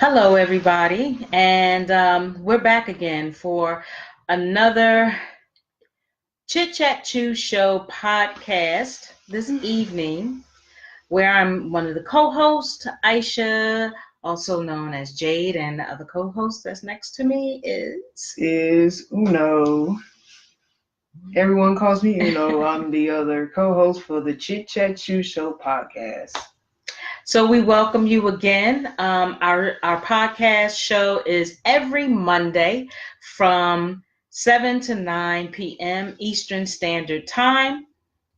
Hello, everybody, and we're back again for another Chit Chat Chew Show podcast this evening, where I'm one of the co-hosts, Aisha, also known as Jade, and the other co-host that's next to me Is Uno. Everyone calls me Uno. I'm the other co-host for the Chit Chat Chew Show podcast. So we welcome you again. Our podcast show is every Monday from 7 to 9 p.m. Eastern Standard Time.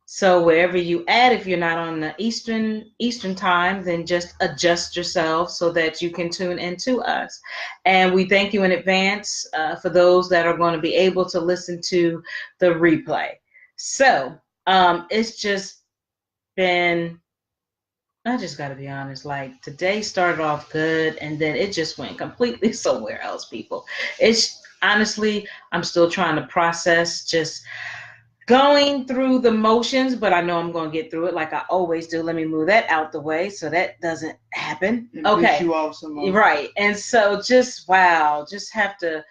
So wherever you at, if you're not on the Eastern time, then just adjust yourself so that you can tune into us. And we thank you in advance for those that are going to be able to listen to the replay. So it's just been, I just got to be honest, like today started off good and then it just went completely somewhere else, people. It's honestly, I'm still trying to process just going through the motions, but I know I'm going to get through it like I always do. Let me move that out the way so that doesn't happen. And Okay. piss you off some more. Right. And so just wow, just have to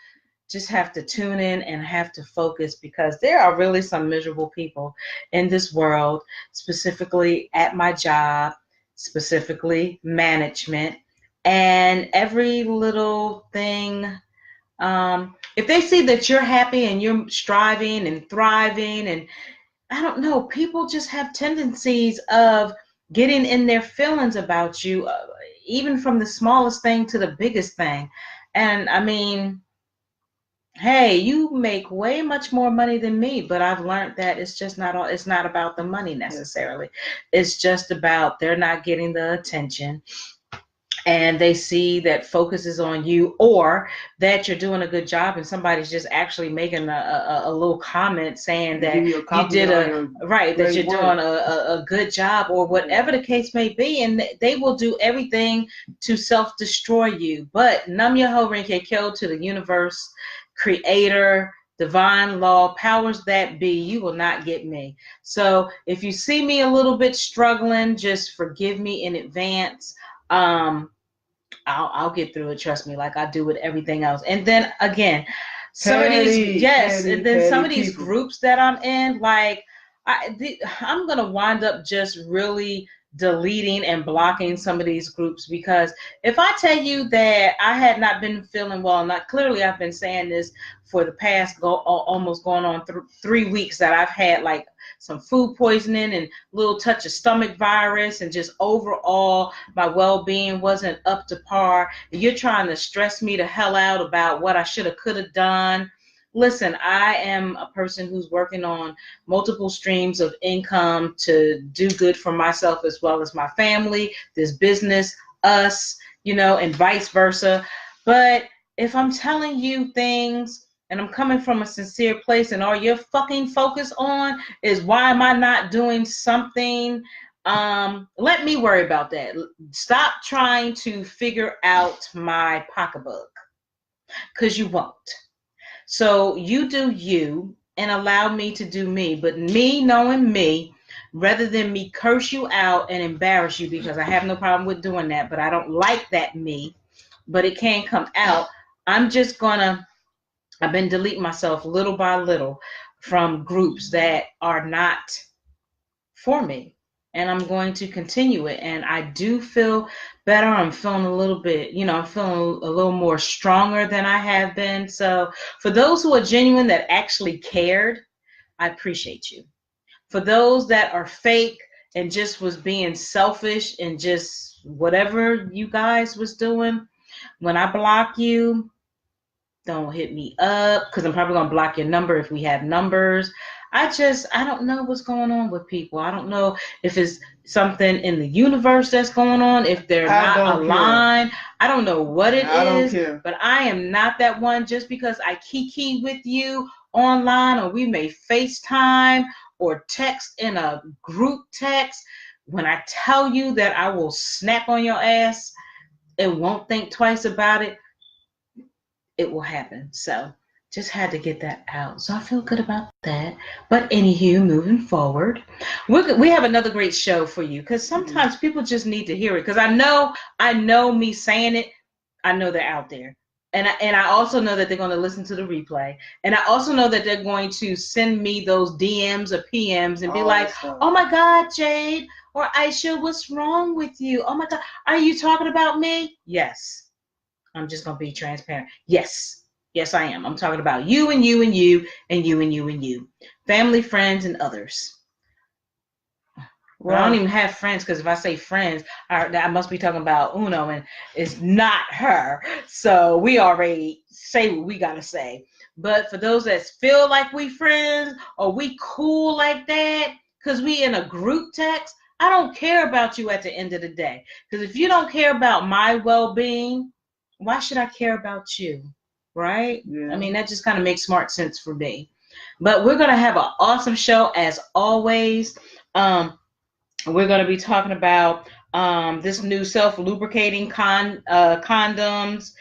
tune in and have to focus because there are really some miserable people in this world, specifically at my job, specifically management, and every little thing. If they see that you're happy and you're striving and thriving, and I don't know, people just have tendencies of getting in their feelings about you, even from the smallest thing to the biggest thing. And I mean, hey, you make way much more money than me, but I've learned that it's just not all, it's not about the money necessarily. It's just about they're not getting the attention and they see that focus is on you or that you're doing a good job and somebody's just actually making a little comment saying that you did that you're doing a good job or whatever the case may be, and they will do everything to self-destroy you. But Nam Yoho Renge Kyo, to the universe, creator, divine law, powers that be, you will not get me. So if you see me a little bit struggling, just forgive me in advance. I'll get through it, trust me, like I do with everything else. And then again, some of these, yes, and then some of these people. groups that I'm in, like I'm gonna wind up just really deleting and blocking some of these groups, because if I tell you that I had not been feeling well, not clearly I've been saying this for the past almost going on 3 weeks, that I've had like some food poisoning and a little touch of stomach virus, and just overall my well-being wasn't up to par. You're trying to stress me the hell out about what I should have, could have done. Listen, I am a person who's working on multiple streams of income to do good for myself as well as my family, this business, us, and vice versa. But if I'm telling you things and I'm coming from a sincere place and all you're fucking focused on is why am I not doing something, let me worry about that. Stop trying to figure out my pocketbook, because you won't. So you do you and allow me to do me. But me knowing me, rather than me curse you out and embarrass you, because I have no problem with doing that, but I don't like that me, but it can come out. I'm just gonna, I've been deleting myself little by little from groups that are not for me. And I'm going to continue it. And I do feel better. I'm feeling a little bit, I'm feeling a little more stronger than I have been. So for those who are genuine, that actually cared, I appreciate you. For those that are fake and just was being selfish and just whatever you guys was doing, when I block you, don't hit me up, because I'm probably going to block your number if we have numbers. I don't know what's going on with people. I don't know if it's something in the universe that's going on, if they're not aligned. I don't know what it is, but I am not that one. Just because I kiki with you online, or we may FaceTime or text in a group text, when I tell you that I will snap on your ass and won't think twice about it, it will happen. So Just had to get that out. So I feel good about that. But anywho, moving forward, we have another great show for you because sometimes people just need to hear it. Because I know me saying it, I know they're out there. And I also know that they're going to listen to the replay. And I also know that they're going to send me those DMs or PMs and be like, oh my God, Jade or Aisha, what's wrong with you? Oh my God, are you talking about me? Yes. I'm just going to be transparent. Yes. Yes, I am. I'm talking about you and you and you and you and you and you. Family, friends, and others. Well, I don't even have friends because if I say friends, I must be talking about Uno, and it's not her. So we already say what we gotta say. But for those that feel like we friends or we cool like that, because we in a group text, I don't care about you at the end of the day. Because if you don't care about my well-being, why should I care about you? Right? Yeah. I mean, that just kind of makes smart sense for me. But we're gonna have an awesome show as always. We're going to be talking about this new self-lubricating condoms,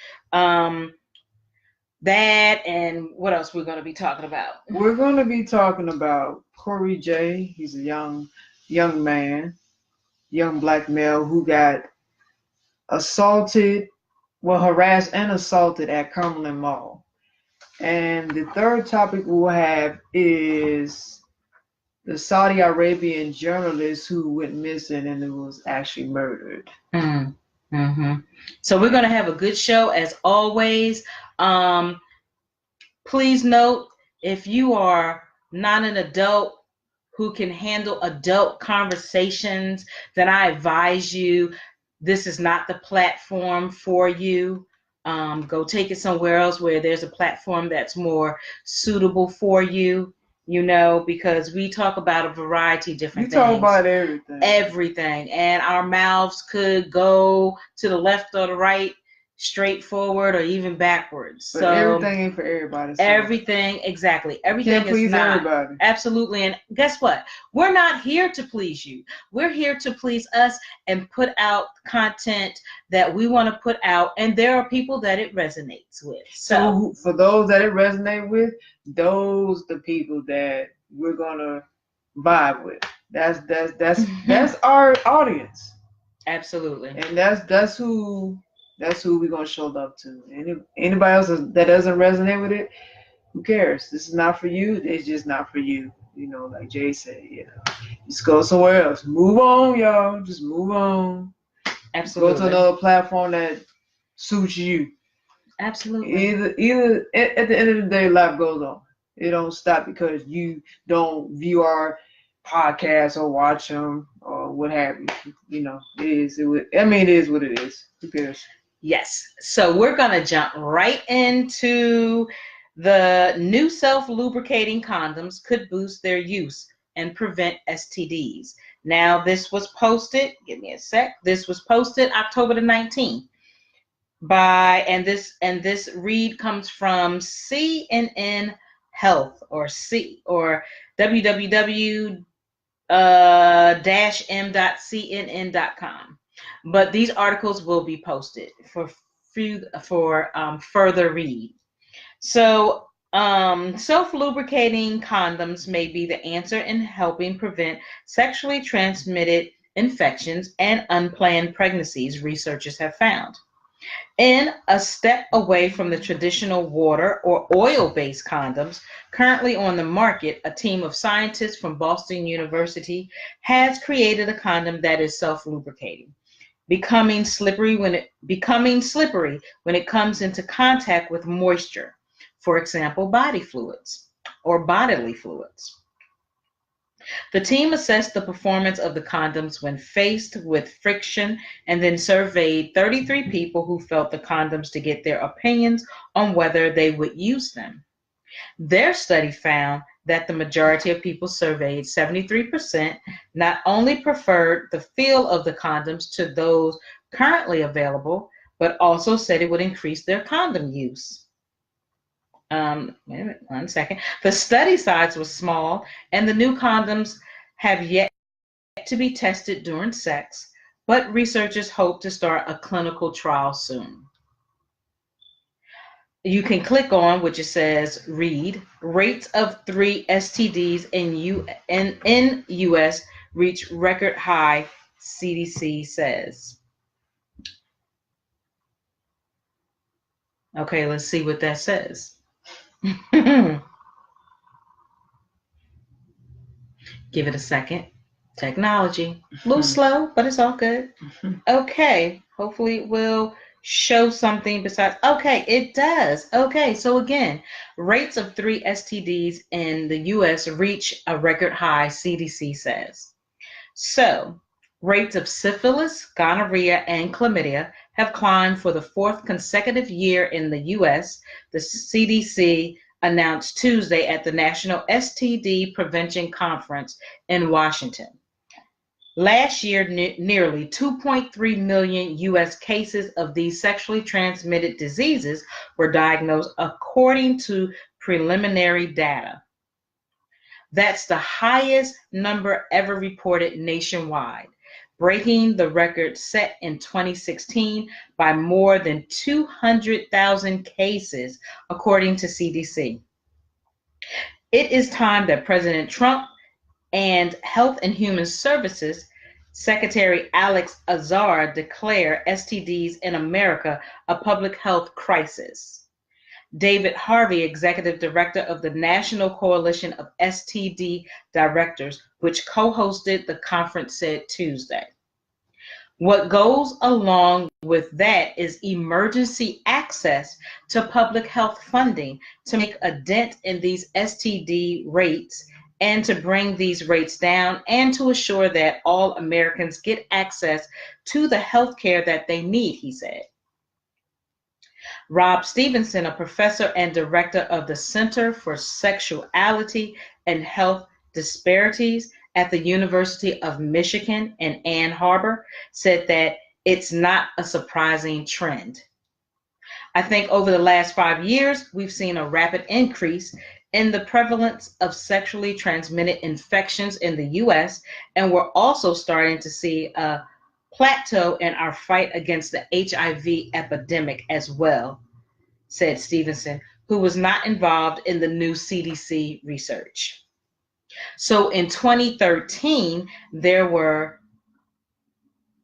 that, and what else we're going to be talking about. We're going to be talking about Corey J. He's a young man, young black male who got harassed and assaulted at Cumberland Mall. And the third topic we'll have is the Saudi Arabian journalist who went missing and who was actually murdered. Mm-hmm. So we're going to have a good show as always. Please note, if you are not an adult who can handle adult conversations, then I advise you, this is not the platform for you. Go take it somewhere else where there's a platform that's more suitable for you. Because we talk about a variety of different things. We talk about everything. Everything. And our mouths could go to the left or the right, straight forward, or even backwards. But everything ain't for everybody. So. Everything, exactly. Everything can't please is not. Everybody. Absolutely. And guess what? We're not here to please you. We're here to please us and put out content that we want to put out. And there are people that it resonates with. So for those that it resonates with, those the people that we're gonna vibe with. That's our audience. Absolutely. And that's who we're gonna show love to. Anybody else that doesn't resonate with it, who cares? This is not for you. It's just not for you. Like Jay said, just go somewhere else. Move on, y'all. Just move on. Absolutely. Go to another platform that suits you. Absolutely. Either at the end of the day, life goes on. It don't stop because you don't view our podcasts or watch them or what have you. It is what it is. Who cares? Yes. So we're gonna jump right into the new self-lubricating condoms could boost their use and prevent STDs. Now, this was posted. Give me a sec. This was posted October the 19th. And this read comes from CNN Health or www-m.cnn.com. But these articles will be posted for further read. So self-lubricating condoms may be the answer in helping prevent sexually transmitted infections and unplanned pregnancies, researchers have found. In a step away from the traditional water or oil-based condoms currently on the market, a team of scientists from Boston University has created a condom that is self-lubricating, becoming slippery when it comes into contact with moisture, for example, bodily fluids. The team assessed the performance of the condoms when faced with friction and then surveyed 33 people who felt the condoms to get their opinions on whether they would use them. Their study found that the majority of people surveyed, 73%, not only preferred the feel of the condoms to those currently available, but also said it would increase their condom use. Wait a minute, 1 second. The study size was small, and the new condoms have yet to be tested during sex, but researchers hope to start a clinical trial soon. you can click on which it says read rates of 3 STDs in US reach record high, CDC says. Okay, let's see what that says. Give it a second. Technology. A little slow, but it's all good. Okay, hopefully it will show something besides. Okay, it does. Okay, so again, rates of 3 STDs in the US reach a record high, CDC says. So, rates of syphilis, gonorrhea, and chlamydia have climbed for the 4th consecutive year in the US, the CDC announced Tuesday at the National STD Prevention Conference in Washington. Last year, nearly 2.3 million U.S. cases of these sexually transmitted diseases were diagnosed, according to preliminary data. That's the highest number ever reported nationwide, breaking the record set in 2016 by more than 200,000 cases, according to CDC. It is time that President Trump and Health and Human Services Secretary Alex Azar declare STDs in America a public health crisis. David Harvey, executive director of the National Coalition of STD Directors, which co-hosted the conference, said Tuesday. What goes along with that is emergency access to public health funding to make a dent in these STD rates and to bring these rates down and to assure that all Americans get access to the health care that they need, he said. Rob Stevenson, a professor and director of the Center for Sexuality and Health Disparities at the University of Michigan in Ann Arbor, said that it's not a surprising trend. I think over the last 5 years, we've seen a rapid increase in the prevalence of sexually transmitted infections in the US, and we're also starting to see a plateau in our fight against the HIV epidemic as well, said Stevenson, who was not involved in the new CDC research. So in 2013, there were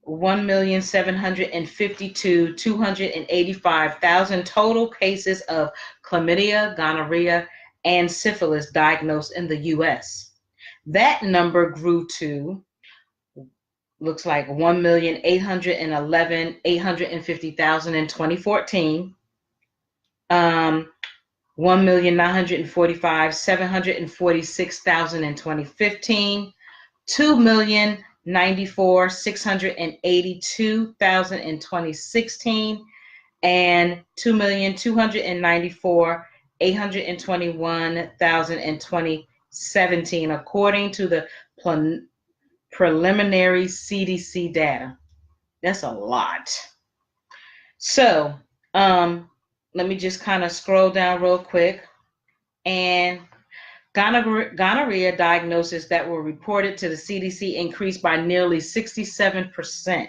1,752,285,000 total cases of chlamydia, gonorrhea, and syphilis diagnosed in the US. That number grew to, looks like 1,811,850,000 in 2014, 1,945,746,000 in 2015, 2,094,682,000 in 2016, and 2,294,821,000 in 2017, according to the preliminary CDC data. That's a lot. So, let me just kind of scroll down real quick. And gonorrhea diagnoses that were reported to the CDC increased by nearly 67%.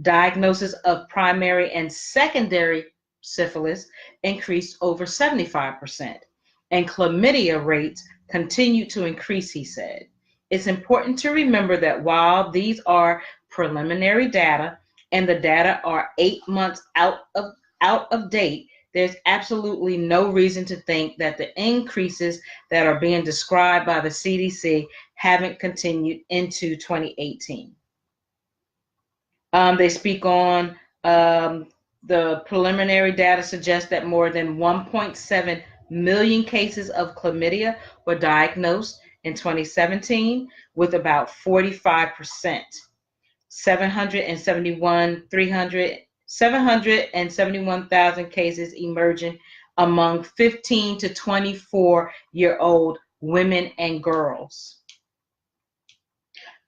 Diagnosis of primary and secondary syphilis increased over 75%. And chlamydia rates continue to increase, he said. It's important to remember that while these are preliminary data and the data are 8 months out of date, there's absolutely no reason to think that the increases that are being described by the CDC haven't continued into 2018. They speak on the preliminary data suggests that more than 1.7 million cases of chlamydia were diagnosed in 2017, with about 45%, 771,000 cases emerging among 15 to 24-year-old women and girls.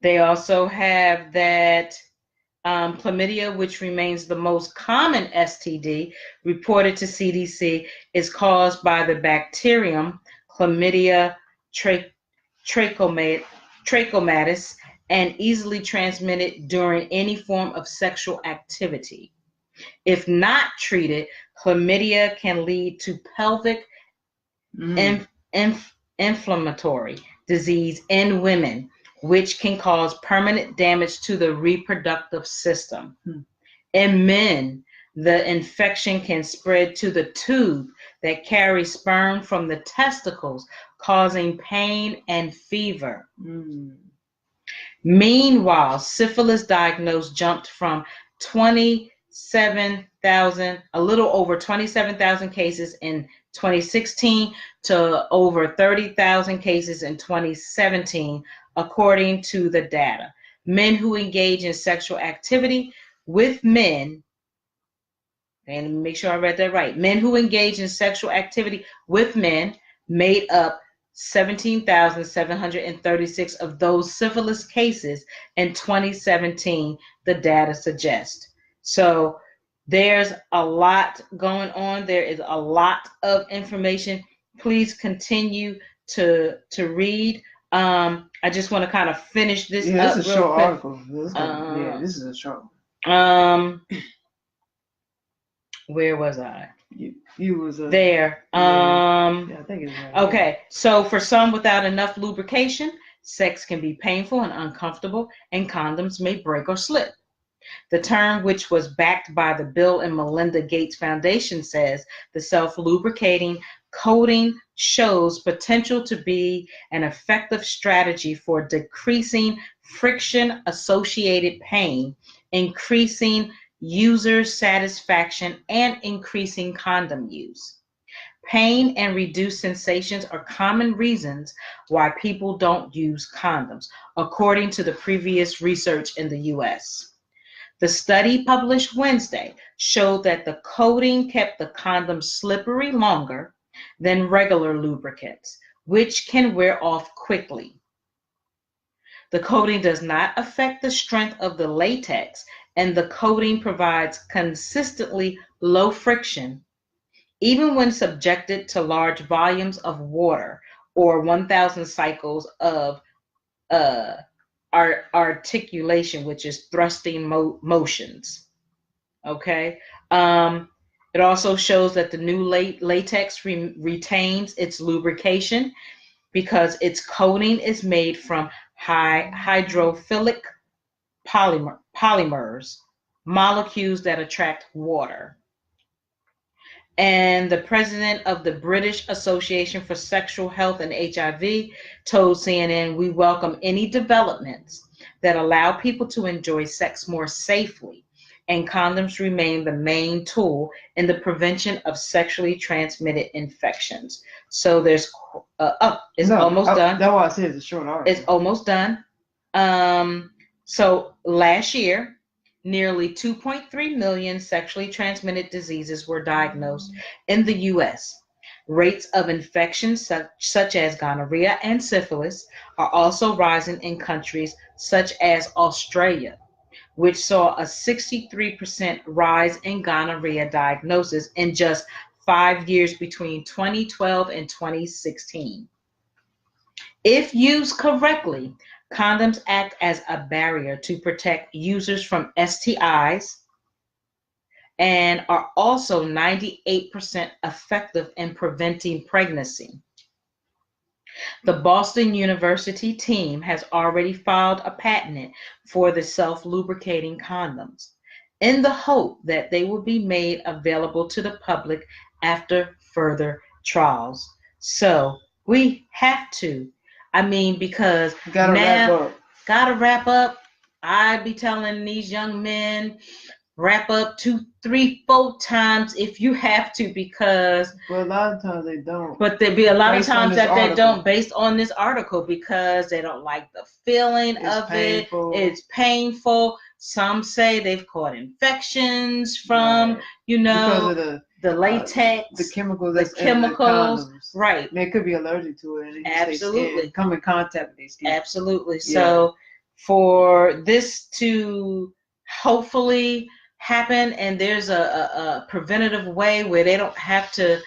They also have that chlamydia, which remains the most common STD reported to CDC, is caused by the bacterium Chlamydia trachomatis and easily transmitted during any form of sexual activity. If not treated, chlamydia can lead to pelvic inf- inflammatory disease in women, which can cause permanent damage to the reproductive system. In men, the infection can spread to the tube that carries sperm from the testicles, causing pain and fever. Meanwhile, syphilis diagnosed jumped from 27,000, a little over 27,000 cases in 2016 to over 30,000 cases in 2017, according to the data. Men who engage in sexual activity with men, and make sure I read that right, men who engage in sexual activity with men made up 17,736 of those syphilis cases in 2017, the data suggests. So there's a lot going on. There is a lot of information. Please continue to read. I just want to kind of finish this up. This is a short article. This is a short one. Where was I? You was there. I think it's right. Okay, so for some without enough lubrication, sex can be painful and uncomfortable, and condoms may break or slip. The term, which was backed by the Bill and Melinda Gates Foundation, says the self-lubricating coating shows potential to be an effective strategy for decreasing friction-associated pain, increasing user satisfaction, and increasing condom use. Pain and reduced sensations are common reasons why people don't use condoms, according to the previous research in the US. The study published Wednesday showed that the coating kept the condom slippery longer than regular lubricants, which can wear off quickly. The coating does not affect the strength of the latex, and the coating provides consistently low friction, even when subjected to large volumes of water or 1,000 cycles of articulation, which is thrusting motions. Okay. It also shows that the new latex retains its lubrication because its coating is made from hydrophilic polymers, molecules that attract water. And the president of the British Association for Sexual Health and HIV told CNN, "We welcome any developments that allow people to enjoy sex more safely, and condoms remain the main tool in the prevention of sexually transmitted infections." So there's, almost done. That's why I said it's a short article. It's almost done. So last year, nearly 2.3 million sexually transmitted diseases were diagnosed in the U.S. Rates of infections such as gonorrhea and syphilis are also rising in countries such as Australia, which saw a 63% rise in gonorrhea diagnosis in just 5 years between 2012 and 2016. If used correctly, condoms act as a barrier to protect users from STIs and are also 98% effective in preventing pregnancy. The Boston University team has already filed a patent for the self-lubricating condoms in the hope that they will be made available to the public after further trials. So we have to. Because now gotta wrap up. I'd be telling these young men, wrap up 2, 3, 4 times if you have to, because a lot of times they don't. But there'd be a lot of times that they don't, based on this article, because they don't like the feeling of it. It's painful. Some say they've caught infections from, because of the latex, the chemicals, in the condoms. Right? They could be allergic to it. And absolutely, come in contact with their skin. Absolutely. Yeah. So for this to hopefully happen, and there's a preventative way where they don't have to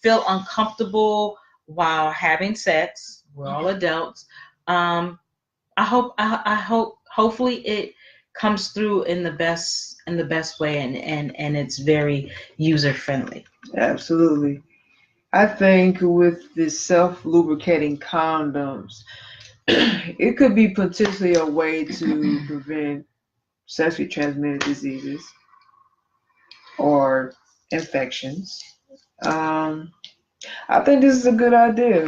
feel uncomfortable while having sex. We're all adults. I hope hopefully it comes through in the best in the best way, and it's very user friendly. Absolutely. I think with the self-lubricating condoms, it could be potentially a way to prevent sexually transmitted diseases or infections. Um, I think this is a good idea.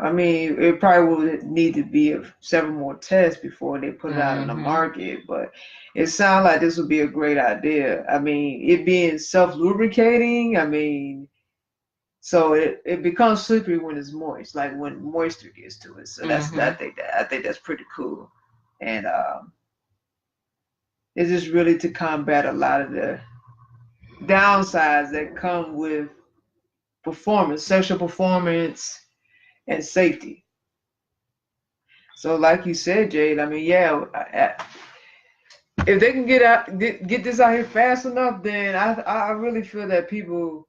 I mean, it probably would need to be several more tests before they put it out on the market, but it sounds like this would be a great idea. I mean, it being self-lubricating, I mean, so it becomes slippery when it's moist, like when moisture gets to it. So I think that's pretty cool, and it's just really to combat a lot of the downsides that come with performance, sexual performance, and safety. So, like you said, Jade, I mean, yeah, if they can get this out here fast enough, then I really feel that people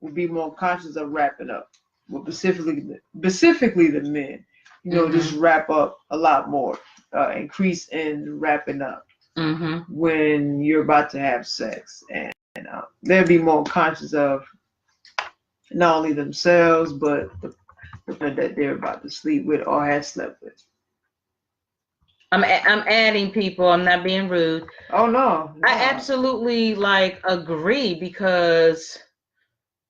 will be more conscious of wrapping up. Well, specifically the men, you know, just wrap up a lot more, increase in wrapping up when you're about to have sex, and they'll be more conscious of not only themselves but the person that they're about to sleep with or have slept with. I'm adding people. I'm not being rude. Oh no. I absolutely like agree because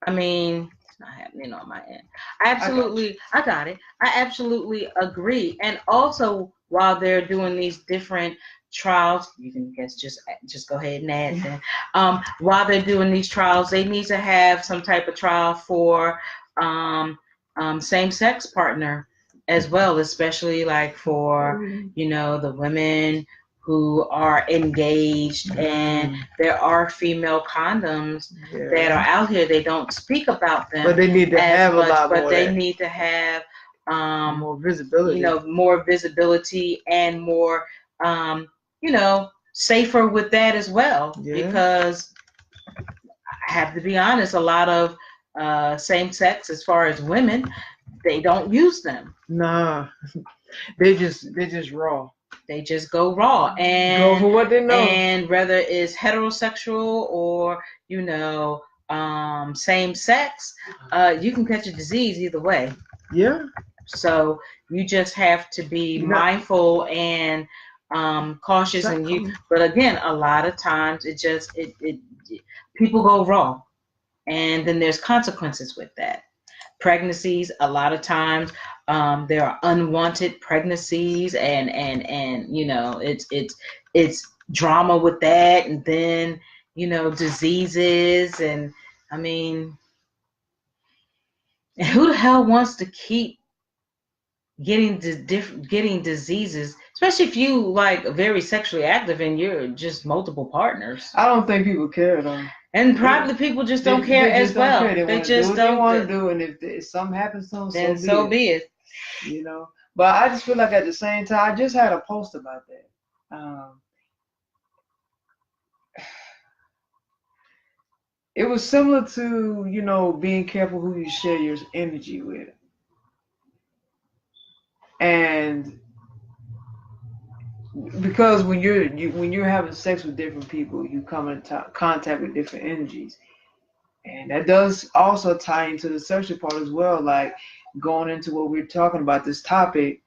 I mean it's not happening on my end. I got it. I absolutely agree. And also while they're doing these different trials, you can guess just go ahead and add that. While they're doing these trials, they need to have some type of trial for same-sex partner as well, especially like for the women who are engaged, and there are female condoms that are out here. They don't speak about them, but they need to have much, a lot more. But they need to have more visibility. More visibility and more safer with that as well. Because I have to be honest, a lot of same sex, as far as women, they don't use them. Nah, they just raw. They just go raw and go for what they know. And whether it's heterosexual or same sex, you can catch a disease either way. Yeah. So you just have to be mindful and cautious. But again, a lot of times it people go raw, and then there's consequences with that. Pregnancies, a lot of times there are unwanted pregnancies, and it's drama with that, and then diseases, and I mean, who the hell wants to keep getting diseases, especially if you like very sexually active and you're just multiple partners? I don't think people care though. And probably people just don't care as well. They just don't want to do, and if something happens to them, then so be it. You know, but I just feel like at the same time, I just had a post about that. It was similar to being careful who you share your energy with, and because when you're having sex with different people, you come in contact with different energies. And that does also tie into the sexual part as well, like going into what we're talking about, this topic.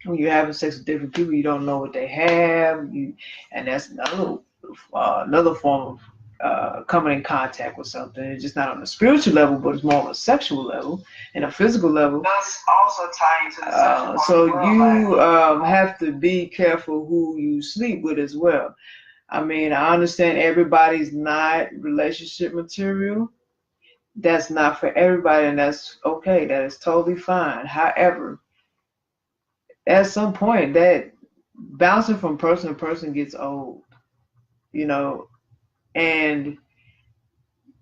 When you're having sex with different people, you don't know what they have, and that's another form of coming in contact with something. It's just not on a spiritual level, but it's more on a sexual level and a physical level. That's also tying into the sexual part. So you have to be careful who you sleep with as well. I mean, I understand everybody's not relationship material. That's not for everybody, and that's okay. That is totally fine. However, at some point, that bouncing from person to person gets old, and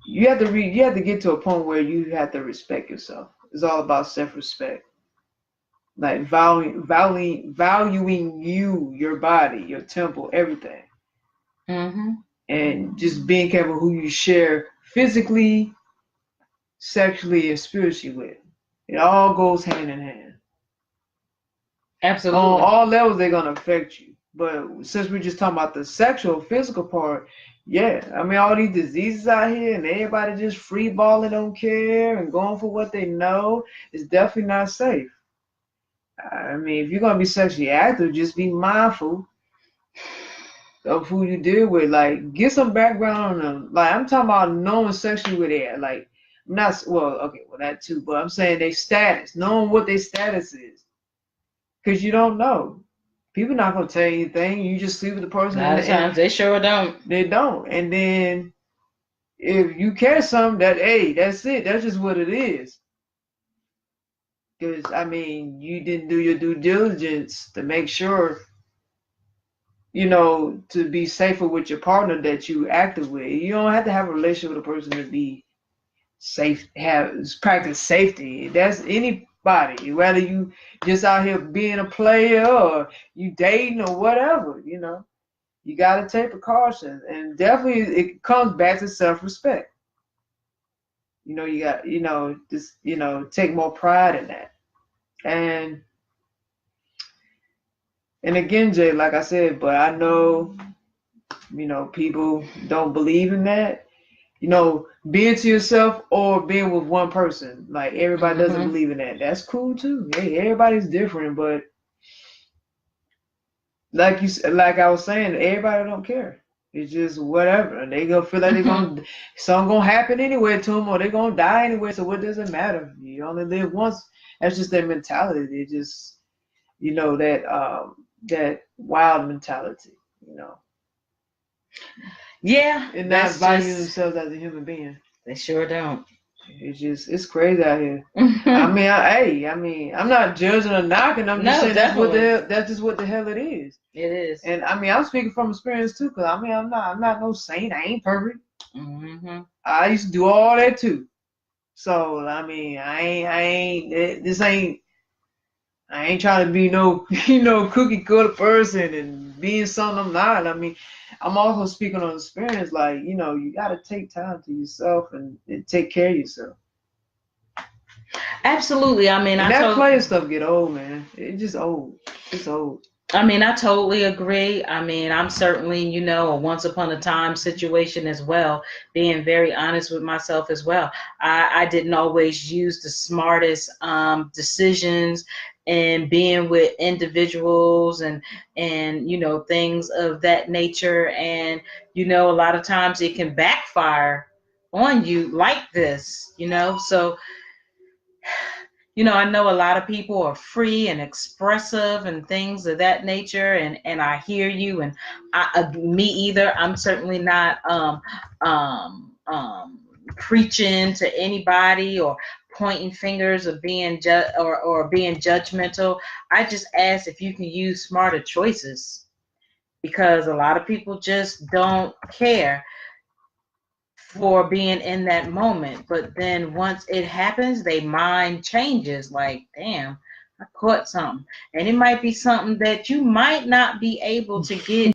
you have to get to a point where you have to respect yourself. It's all about self-respect, like valuing you, your body, your temple, everything. And just being careful who you share physically, sexually, and spiritually with. It all goes hand in hand. Absolutely. On all levels, they're going to affect you. But since we're just talking about the sexual, physical part, yeah, I mean, all these diseases out here and everybody just free balling, don't care, and going for what they know is definitely not safe. I mean, if you're gonna be sexually active, just be mindful of who you deal with. Like, get some background on them. Like, I'm talking about knowing sexually where they at. Like, I'm not well, okay, well that too, but I'm saying their status, knowing what their status is, because you don't know. People not gonna tell you anything. You just sleep with the person, A lot of times they sure don't. They don't. And then if you catch something, that hey, that's it. That's just what it is. Because I mean, you didn't do your due diligence to make sure, to be safer with your partner that you active with. You don't have to have a relationship with a person to be safe, practice safety. That's anybody, whether you just out here being a player or you dating or whatever. You got to take precautions, and definitely it comes back to self-respect. You got, just, take more pride in that. And again, Jay, like I said, but I know, people don't believe in that. Being to yourself or being with one person. Like, everybody doesn't believe in that. That's cool too. Hey, everybody's different, but like I was saying, everybody don't care. It's just whatever. And they gonna feel like something gonna happen anyway to them, or they're gonna die anyway. So what does it matter? You only live once. That's just their mentality. They just, that wild mentality. Yeah, And not valuing themselves as a human being. They sure don't. It's crazy out here. I mean, I'm not judging or knocking. I'm just saying that's just what the hell it is. It is. And I mean, I'm speaking from experience too, because I mean, I'm not no saint. I ain't perfect. I used to do all that too. So I mean, I ain't trying to be no cookie cutter person and being something I'm not. I mean, I'm also speaking on experience. Like, you got to take time to yourself and take care of yourself. Absolutely. I mean, that player stuff get old, man. It's just old. It's old. I mean, I totally agree. I mean, I'm certainly, a once upon a time situation as well, being very honest with myself as well. I didn't always use the smartest decisions and being with individuals and things of that nature. And, a lot of times it can backfire on you like this, so I know a lot of people are free and expressive and things of that nature, and I hear you, and me either. I'm certainly not preaching to anybody or pointing fingers or being or being judgmental. I just ask if you can use smarter choices, because a lot of people just don't care for being in that moment. But then once it happens, their mind changes. Like, damn, I caught something. And it might be something that you might not be able to get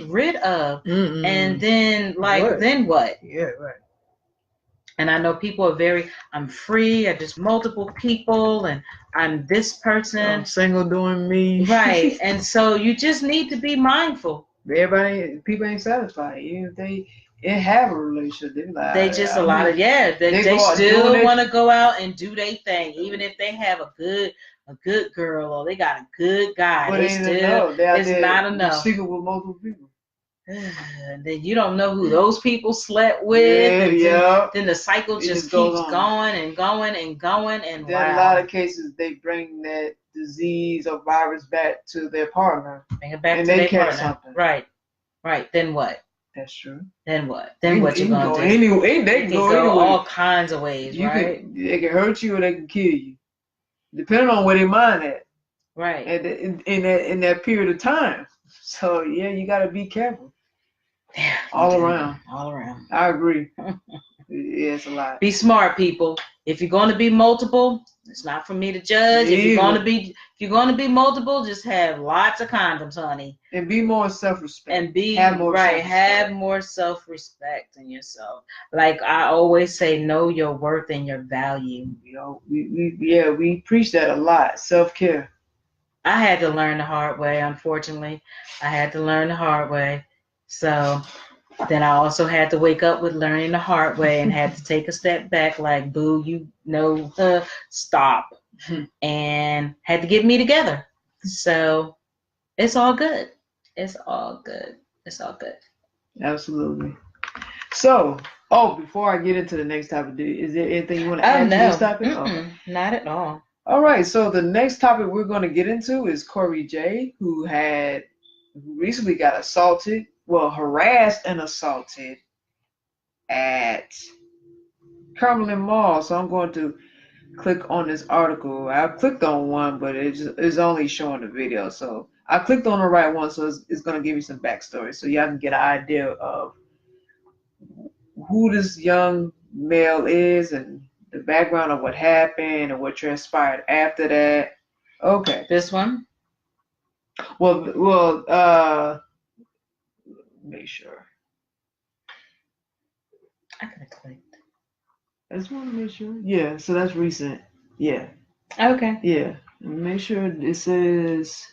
rid of. And then, then what? Yeah, right. And I know people are I'm free, I just multiple people, and I'm this person. I'm single doing me. Right. And so you just need to be mindful. People ain't satisfied. Even if they have a relationship, they still want to go out and do their thing, even if they have a good girl or they got a good guy. But it's not enough. Sleeping with multiple people. Then you don't know who those people slept with. Then the cycle just keeps going and going and going. And there are a lot of cases they bring that disease or virus back to their partner. Bring it back to their partner. Something. Right. Then what? That's true. Then what? Then what you gonna do? Anyway, they can go anyway. All kinds of ways, right? They can hurt you or they can kill you, depending on where their mind at. Right. In that period of time. So yeah, you gotta be careful. Yeah. All around. I agree. Yeah, it's a lot. Be smart, people. If you're going to be multiple, it's not for me to judge. If you're going to be multiple, just have lots of condoms, honey. And be more self-respect. And have more self-respect in yourself. Like I always say, know your worth and your value. We preach that a lot. Self-care. I had to learn the hard way, unfortunately. I had to learn the hard way. So then I also had to wake up with learning the hard way and had to take a step back, like, boo, you know, stop. And had to get me together. So it's all good. It's all good. It's all good. Absolutely. So, oh, before I get into the next topic, is there anything you want to Oh, add to this no. topic? Okay. Not at all. All right. So the next topic we're going to get into is Corey J, who recently got assaulted, well, harassed and assaulted at Cumberland Mall. So I'm going to click on this article. I clicked on one, but it's only showing the video. So I clicked on the right one, so it's going to give you some backstory, so y'all can get an idea of who this young male is and the background of what happened and what transpired after that. Okay. This one? Well, make sure. I could have clicked. I just want to make sure. Yeah, so that's recent. Yeah. Okay. Yeah. Make sure it says.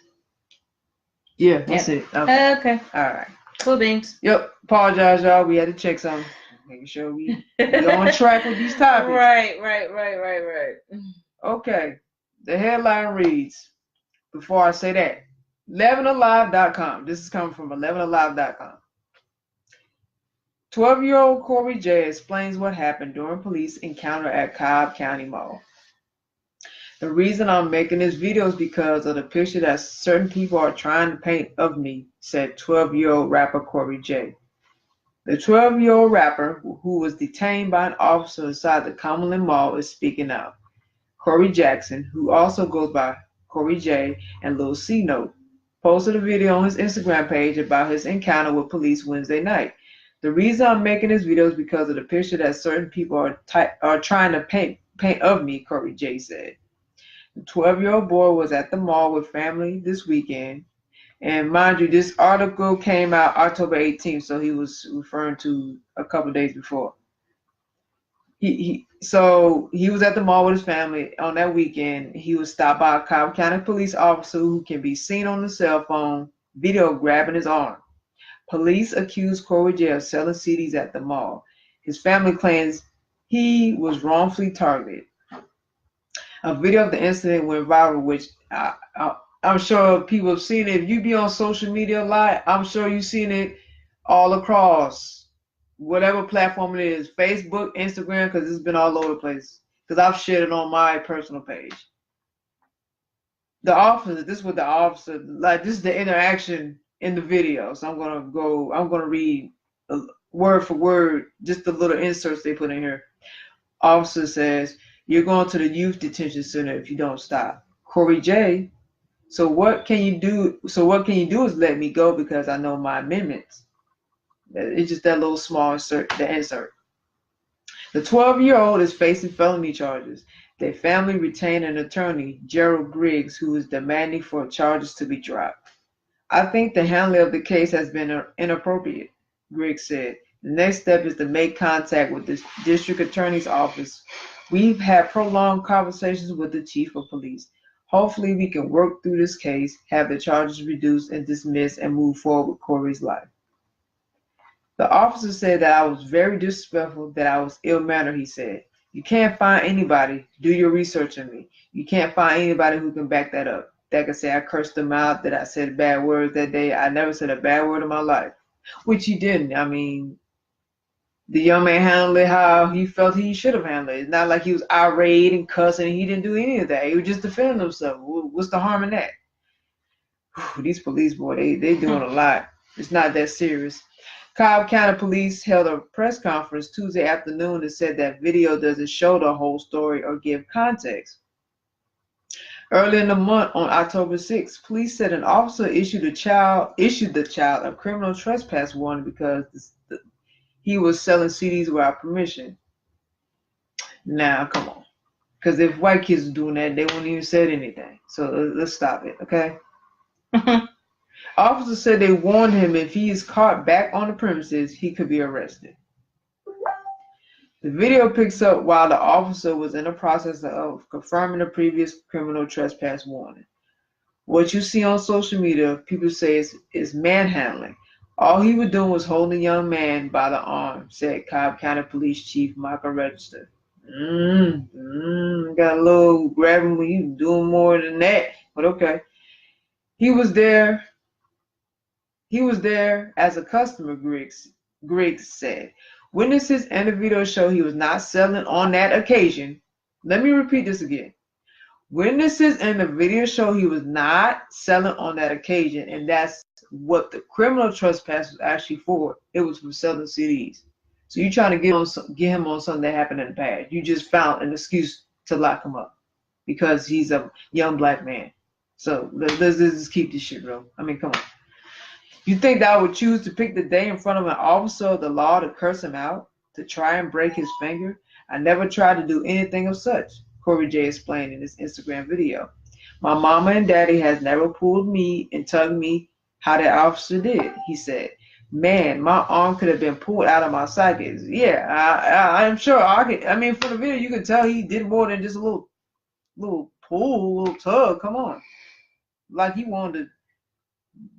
Yeah, that's it. Okay. Okay. All right. Cool beans. Yep. Apologize, y'all. We had to check something. Making sure we on track with these topics. Right. Okay. The headline reads, before I say that, 11alive.com. This is coming from 11alive.com. 12-year-old Corey J explains what happened during police encounter at Cobb County Mall. The reason I'm making this video is because of the picture that certain people are trying to paint of me, said 12-year-old rapper Corey J. The 12-year-old rapper, who was detained by an officer inside the Cumberland Mall, is speaking out. Corey Jackson, who also goes by Corey J and Lil C Note, posted a video on his Instagram page about his encounter with police Wednesday night. The reason I'm making this video is because of the picture that certain people are trying to paint of me, Corey J said. The 12-year-old boy was at the mall with family this weekend. And mind you, this article came out October 18th, so he was referring to a couple of days before. So he was at the mall with his family on that weekend. He was stopped by a Cobb County police officer who can be seen on the cell phone video grabbing his arm. Police accused Corey J of selling CDs at the mall. His family claims he was wrongfully targeted. A video of the incident went viral, which I'm sure people have seen it. If you be on social media a lot, I'm sure you've seen it all across whatever platform it is, Facebook, Instagram, because it's been all over the place. Because I've shared it on my personal page. The officer, this is what the officer, like, this is the interaction in the video. So I'm gonna read word for word, just the little inserts they put in here. Officer says, "You're going to the youth detention center if you don't stop." Corey J, so what can you do? So what can you do is let me go because I know my amendments. It's just that little small insert, the insert. The 12-year-old is facing felony charges. Their family retained an attorney, Gerald Griggs, who is demanding for charges to be dropped. "I think the handling of the case has been inappropriate," Griggs said. "The next step is to make contact with the district attorney's office. We've had prolonged conversations with the chief of police. Hopefully we can work through this case, have the charges reduced and dismissed, and move forward with Corey's life." The officer said that I was very disrespectful, that I was ill-mannered, he said. "You can't find anybody. Do your research on me. You can't find anybody who can back that up. That can say I cursed them out, that I said bad words that day. I never said a bad word in my life." Which he didn't. I mean, the young man handled it how he felt he should have handled it. It's not like he was irate and cussing. He didn't do any of that. He was just defending himself. What's the harm in that? Whew, these police, boy, they doing a lot. It's not that serious. Cobb County Police held a press conference Tuesday afternoon and said that video doesn't show the whole story or give context. Early in the month, on October 6th, police said an officer issued the child a criminal trespass warning because he was selling CDs without permission. Now, come on. Because if white kids were doing that, they wouldn't even said anything. So let's stop it, okay? Officers said they warned him if he is caught back on the premises, he could be arrested. The video picks up while the officer was in the process of confirming the previous criminal trespass warning. What you see on social media, people say is manhandling. All he was doing was holding a young man by the arm, said Cobb County Police Chief Michael Register. Got a little grabbing when you doing more than that, but okay. He was there. He was there as a customer, Griggs said. Witnesses in the video show he was not selling on that occasion. Let me repeat this again. Witnesses in the video show he was not selling on that occasion, and that's what the criminal trespass was actually for. It was for selling CDs. So you're trying to get him on something that happened in the past. You just found an excuse to lock him up because he's a young black man. So let's just keep this shit real. I mean, come on. You think that I would choose to pick the day in front of an officer of the law to curse him out, to try and break his finger? I never tried to do anything of such, Corey J explained in his Instagram video. My mama and daddy has never pulled me and tugged me how that officer did, he said. Man, my arm could have been pulled out of my sockets. Yeah, I'm sure I could. I mean, from the video, you can tell he did more than just a little pull, little tug. Come on. Like he wanted to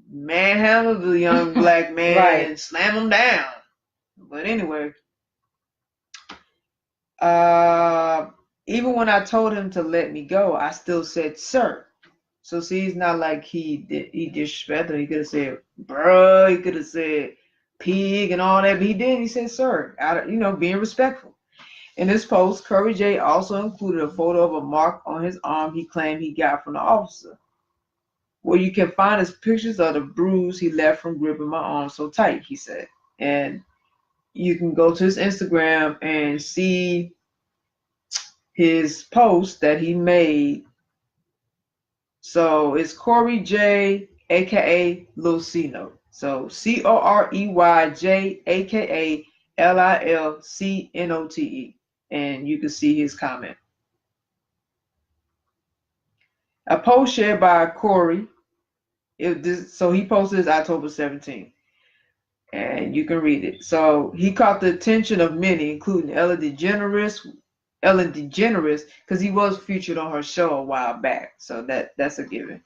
manhandle the young black man Right. and slam him down. But anyway, even when I told him to let me go, I still said, sir. So see, it's not like he disrespected. He could have said, bruh. He could have said, pig and all that. But he didn't. He said, sir. Out of, being respectful. In this post, Curry J also included a photo of a mark on his arm he claimed he got from the officer. What you can find is pictures of the bruise he left from gripping my arm so tight, he said. And you can go to his Instagram and see his post that he made. So it's Corey J, aka Lil C Note. So COREYJ, aka LILCNOTE. And you can see his comment. A post shared by Corey. So he posted this October 17th. And you can read it. So he caught the attention of many, including Ellen DeGeneres, because he was featured on her show a while back. So that's a given.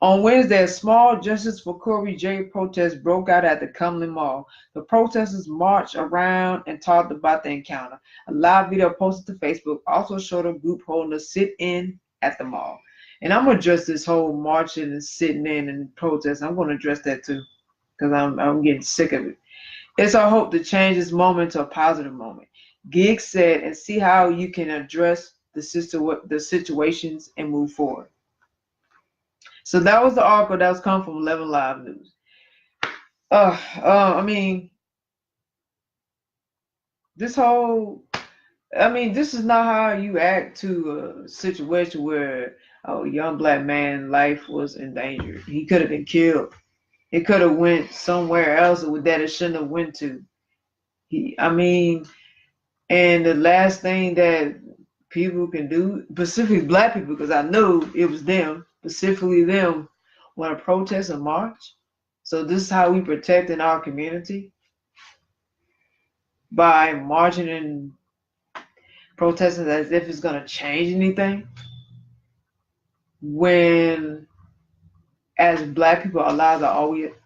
On Wednesday, a small Justice for Corey J protest broke out at the Cumberland Mall. The protesters marched around and talked about the encounter. A live video posted to Facebook also showed a group holding a sit-in at the mall. And I'm going to address this whole marching and sitting in and protest. I'm going to address that too, because I'm getting sick of it. It's our hope to change this moment to a positive moment, Giggs said, and see how you can address the situations and move forward. So that was the article that was coming from 11 Live News. I mean, this is not how you act to a situation where a young black man's life was endangered. He could have been killed. It could have went somewhere else that it shouldn't have went to. And the last thing that people can do, specifically black people, because I know it was them, specifically them, want to protest and march. So this is how we protect in our community, by marching and protesting as if it's going to change anything. When, as black people, our lives are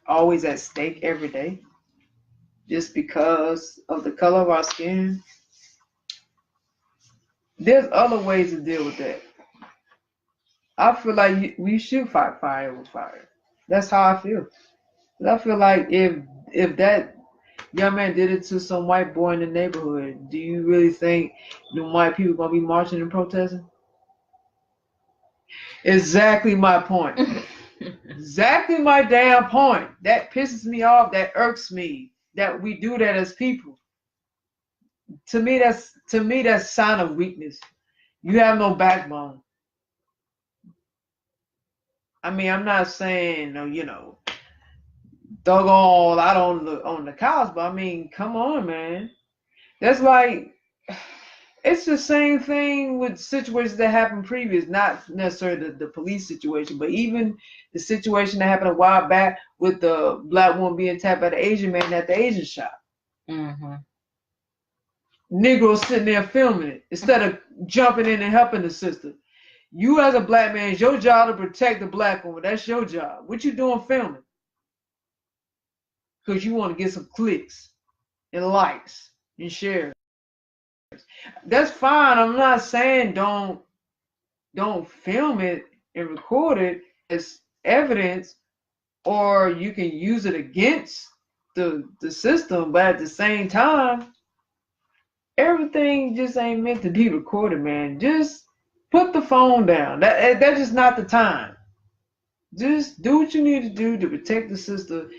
always at stake every day, just because of the color of our skin. There's other ways to deal with that. I feel like we should fight fire with fire. That's how I feel. I feel like if that young man did it to some white boy in the neighborhood, do you really think the white people gonna be marching and protesting? Exactly my point. Exactly my damn point. That pisses me off. That irks me. That we do that as people. To me, that's a sign of weakness. You have no backbone. I mean, I'm not saying thug all out on the couch, but I mean, come on, man. That's like, it's the same thing with situations that happened previous, not necessarily the police situation, but even the situation that happened a while back with the black woman being tapped by the Asian man at the Asian shop. Mm-hmm. Negroes sitting there filming it instead of jumping in and helping the sister. You as a black man, it's your job to protect the black woman. That's your job. What you doing filming? Because you want to get some clicks and likes and shares. That's fine. I'm not saying don't film it and record it as evidence, or you can use it against the system, but at the same time, everything just ain't meant to be recorded, man. Just put the phone down. That's just not the time. Just do what you need to do to protect the sister,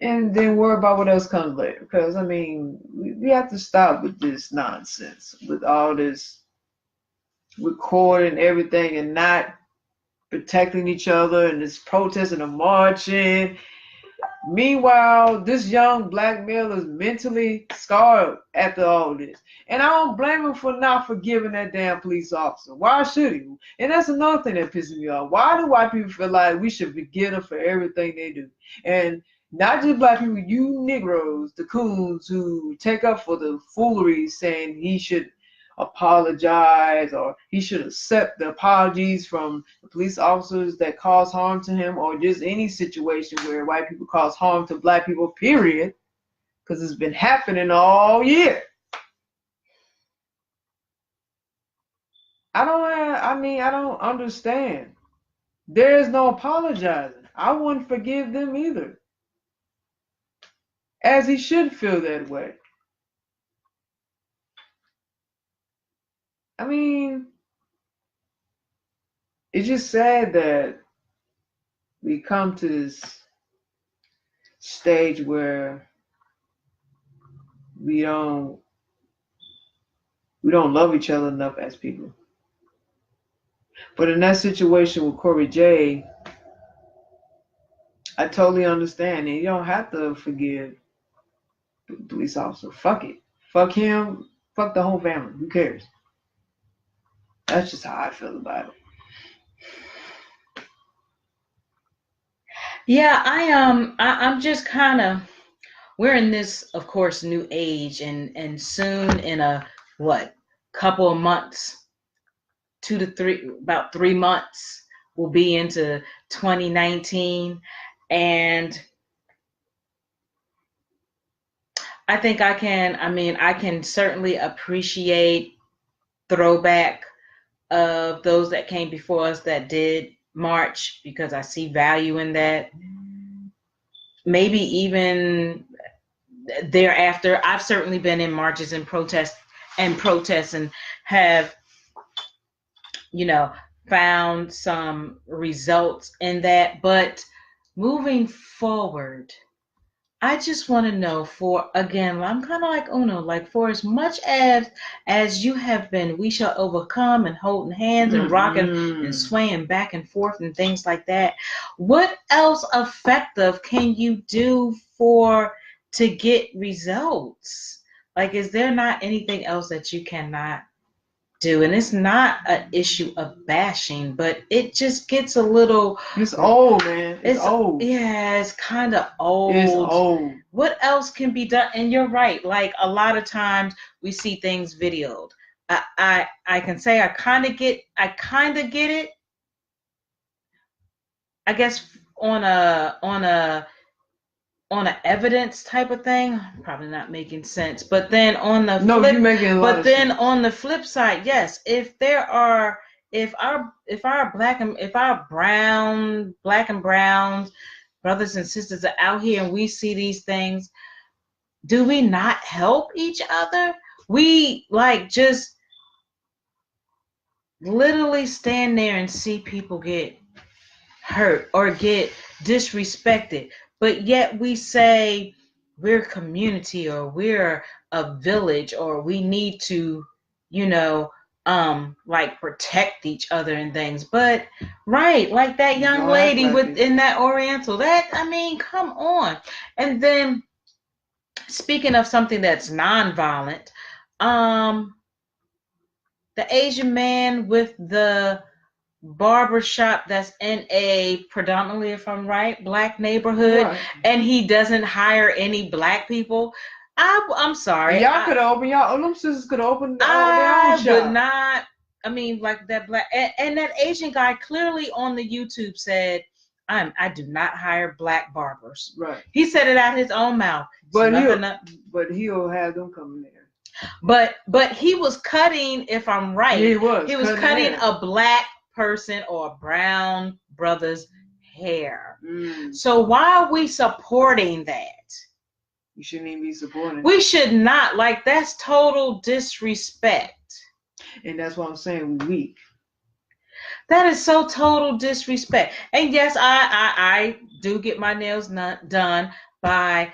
and then worry about what else comes later. Because, I mean, we have to stop with this nonsense, with all this recording everything and not protecting each other, and this protesting and marching. Meanwhile, this young black male is mentally scarred after all this. And I don't blame him for not forgiving that damn police officer. Why should he? And that's another thing that pisses me off. Why do white people feel like we should forgive them for everything they do? And not just black people, you Negroes, the coons who take up for the foolery saying he should apologize or he should accept the apologies from the police officers that cause harm to him, or just any situation where white people cause harm to black people, period, because it's been happening all year. I don't understand. There is no apologizing. I wouldn't forgive them either, as he should feel that way. I mean, it's just sad that we come to this stage where we don't love each other enough as people. But in that situation with Corey J, I totally understand. And you don't have to forgive the police officer. Fuck it. Fuck him. Fuck the whole family. Who cares? That's just how I feel about it. Yeah, I'm just kind of, we're in this, of course, new age, and soon in a couple of months, about 3 months, we'll be into 2019, and I think I can certainly appreciate throwback of those that came before us that did march, because I see value in that. Maybe even thereafter, I've certainly been in marches and protests and have, found some results in that. But moving forward, I just want to know, I'm kind of like Uno, like, for as much as you have been, we shall overcome, and holding hands and rocking and swaying back and forth and things like that. What else effective can you do to get results? Like, is there not anything else that you cannot do? And it's not an issue of bashing, but it just gets a little, it's old, man. It's old. Yeah, it's kind of old. It's old. What else can be done? And you're right, like, a lot of times we see things videoed. I can say I kind of get it, I guess, on a evidence type of thing. Probably not making sense. But then on the you're making a lot of sense. On the flip side, yes, if our black and browns brothers and sisters are out here and we see these things, do we not help each other? We just literally stand there and see people get hurt or get disrespected, but yet we say we're a community, or we're a village, or we need to, protect each other and things. But like that young lady in that Oriental, come on. And then, speaking of something that's nonviolent, the Asian man with the barbershop that's in a predominantly, if I'm right, black neighborhood, right, and he doesn't hire any black people. I'm sorry. Y'all could open, them sisters could open their own shop. I would not I mean, like that black and that Asian guy clearly on the YouTube said, I do not hire black barbers. Right. He said it out his own mouth. But he'll have them coming there. But he was cutting, if I'm right, yeah, he was cutting a black person or a brown brother's hair. So why are we supporting that? You shouldn't even be supporting. We should not. Like, that's total disrespect. And that's what I'm saying, weak. That is so total disrespect. And yes, I do get my nails done by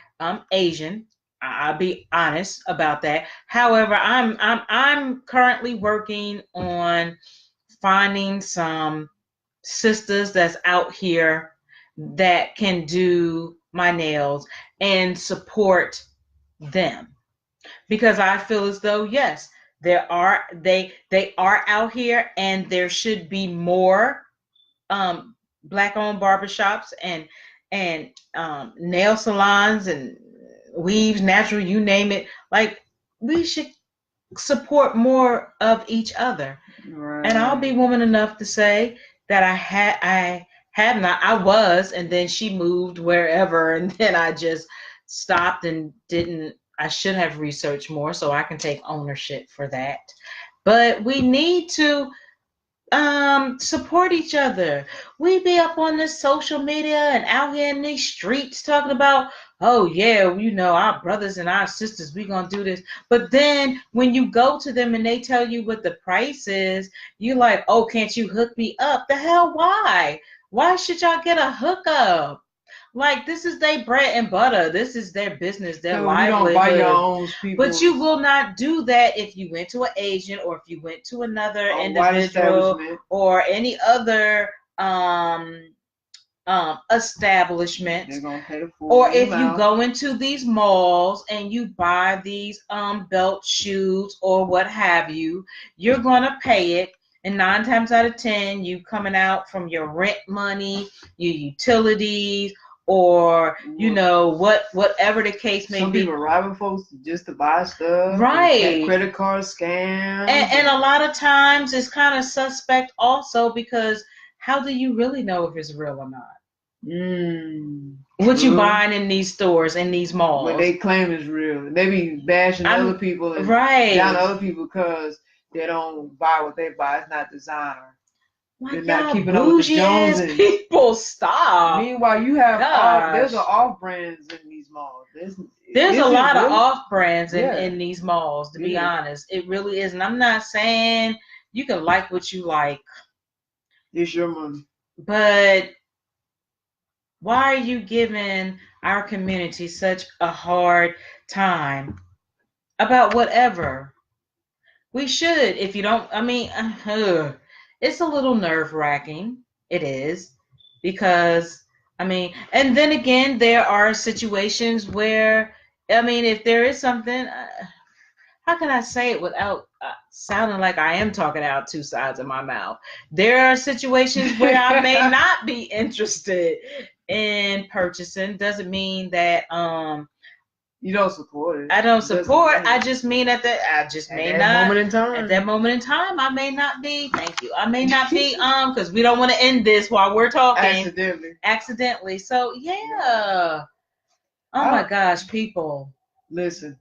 Asian. I'll be honest about that. However, I'm currently working on finding some sisters that's out here that can do my nails and support them, because I feel as though, yes, they are out here, and there should be more black owned barbershops and nail salons and weaves, natural, you name it. Like, we should support more of each other. Right. And I'll be woman enough to say that I was, and then she moved wherever, and then I just stopped and didn't. I should have researched more, so I can take ownership for that. But we need to support each other. We be up on this social media and out here in these streets talking about, oh yeah, you know, our brothers and our sisters, we gonna do this. But then when you go to them and they tell you what the price is, you like, oh, can't you hook me up? The hell, why? Why should y'all get a hookup? Like, this is their bread and butter. This is their business, their livelihood. You don't buy your own people. But you will not do that if you went to an Asian, or if you went to another individual, or any other establishment. They're gonna pay the full or if amount. You go into these malls and you buy these belt shoes or what have you, you're gonna pay it. And 9 times out of 10, you coming out from your rent money, your utilities, or you know, whatever the case may be. Some people robbing folks just to buy stuff. Right. Credit card scams. And a lot of times it's kind of suspect also, because how do you really know if it's real or not? What you buying in these stores, in these malls? But they claim it's real. They be bashing other people and down other people because they don't buy what they buy. It's not designer. They're not keeping up with the Joneses. People, stop. Meanwhile, you have there's an off brands in these malls. There's a lot of off brands in these malls. To be honest, it really is. And I'm not saying you can like what you like. It's your money. But why are you giving our community such a hard time about whatever? We should. If you don't, I mean, it's a little nerve-wracking. It is. Because, I mean, and then again, there are situations where, I mean, if there is something, how can I say it without sounding like I am talking out 2 sides of my mouth? There are situations where I may not be interested in purchasing. Doesn't mean that you don't support it. I don't support. I just mean at that moment in time. At that moment in time, I may not be. Thank you. I may not be. Because we don't want to end this while we're talking. Accidentally. So yeah. Oh my gosh, people. Listen,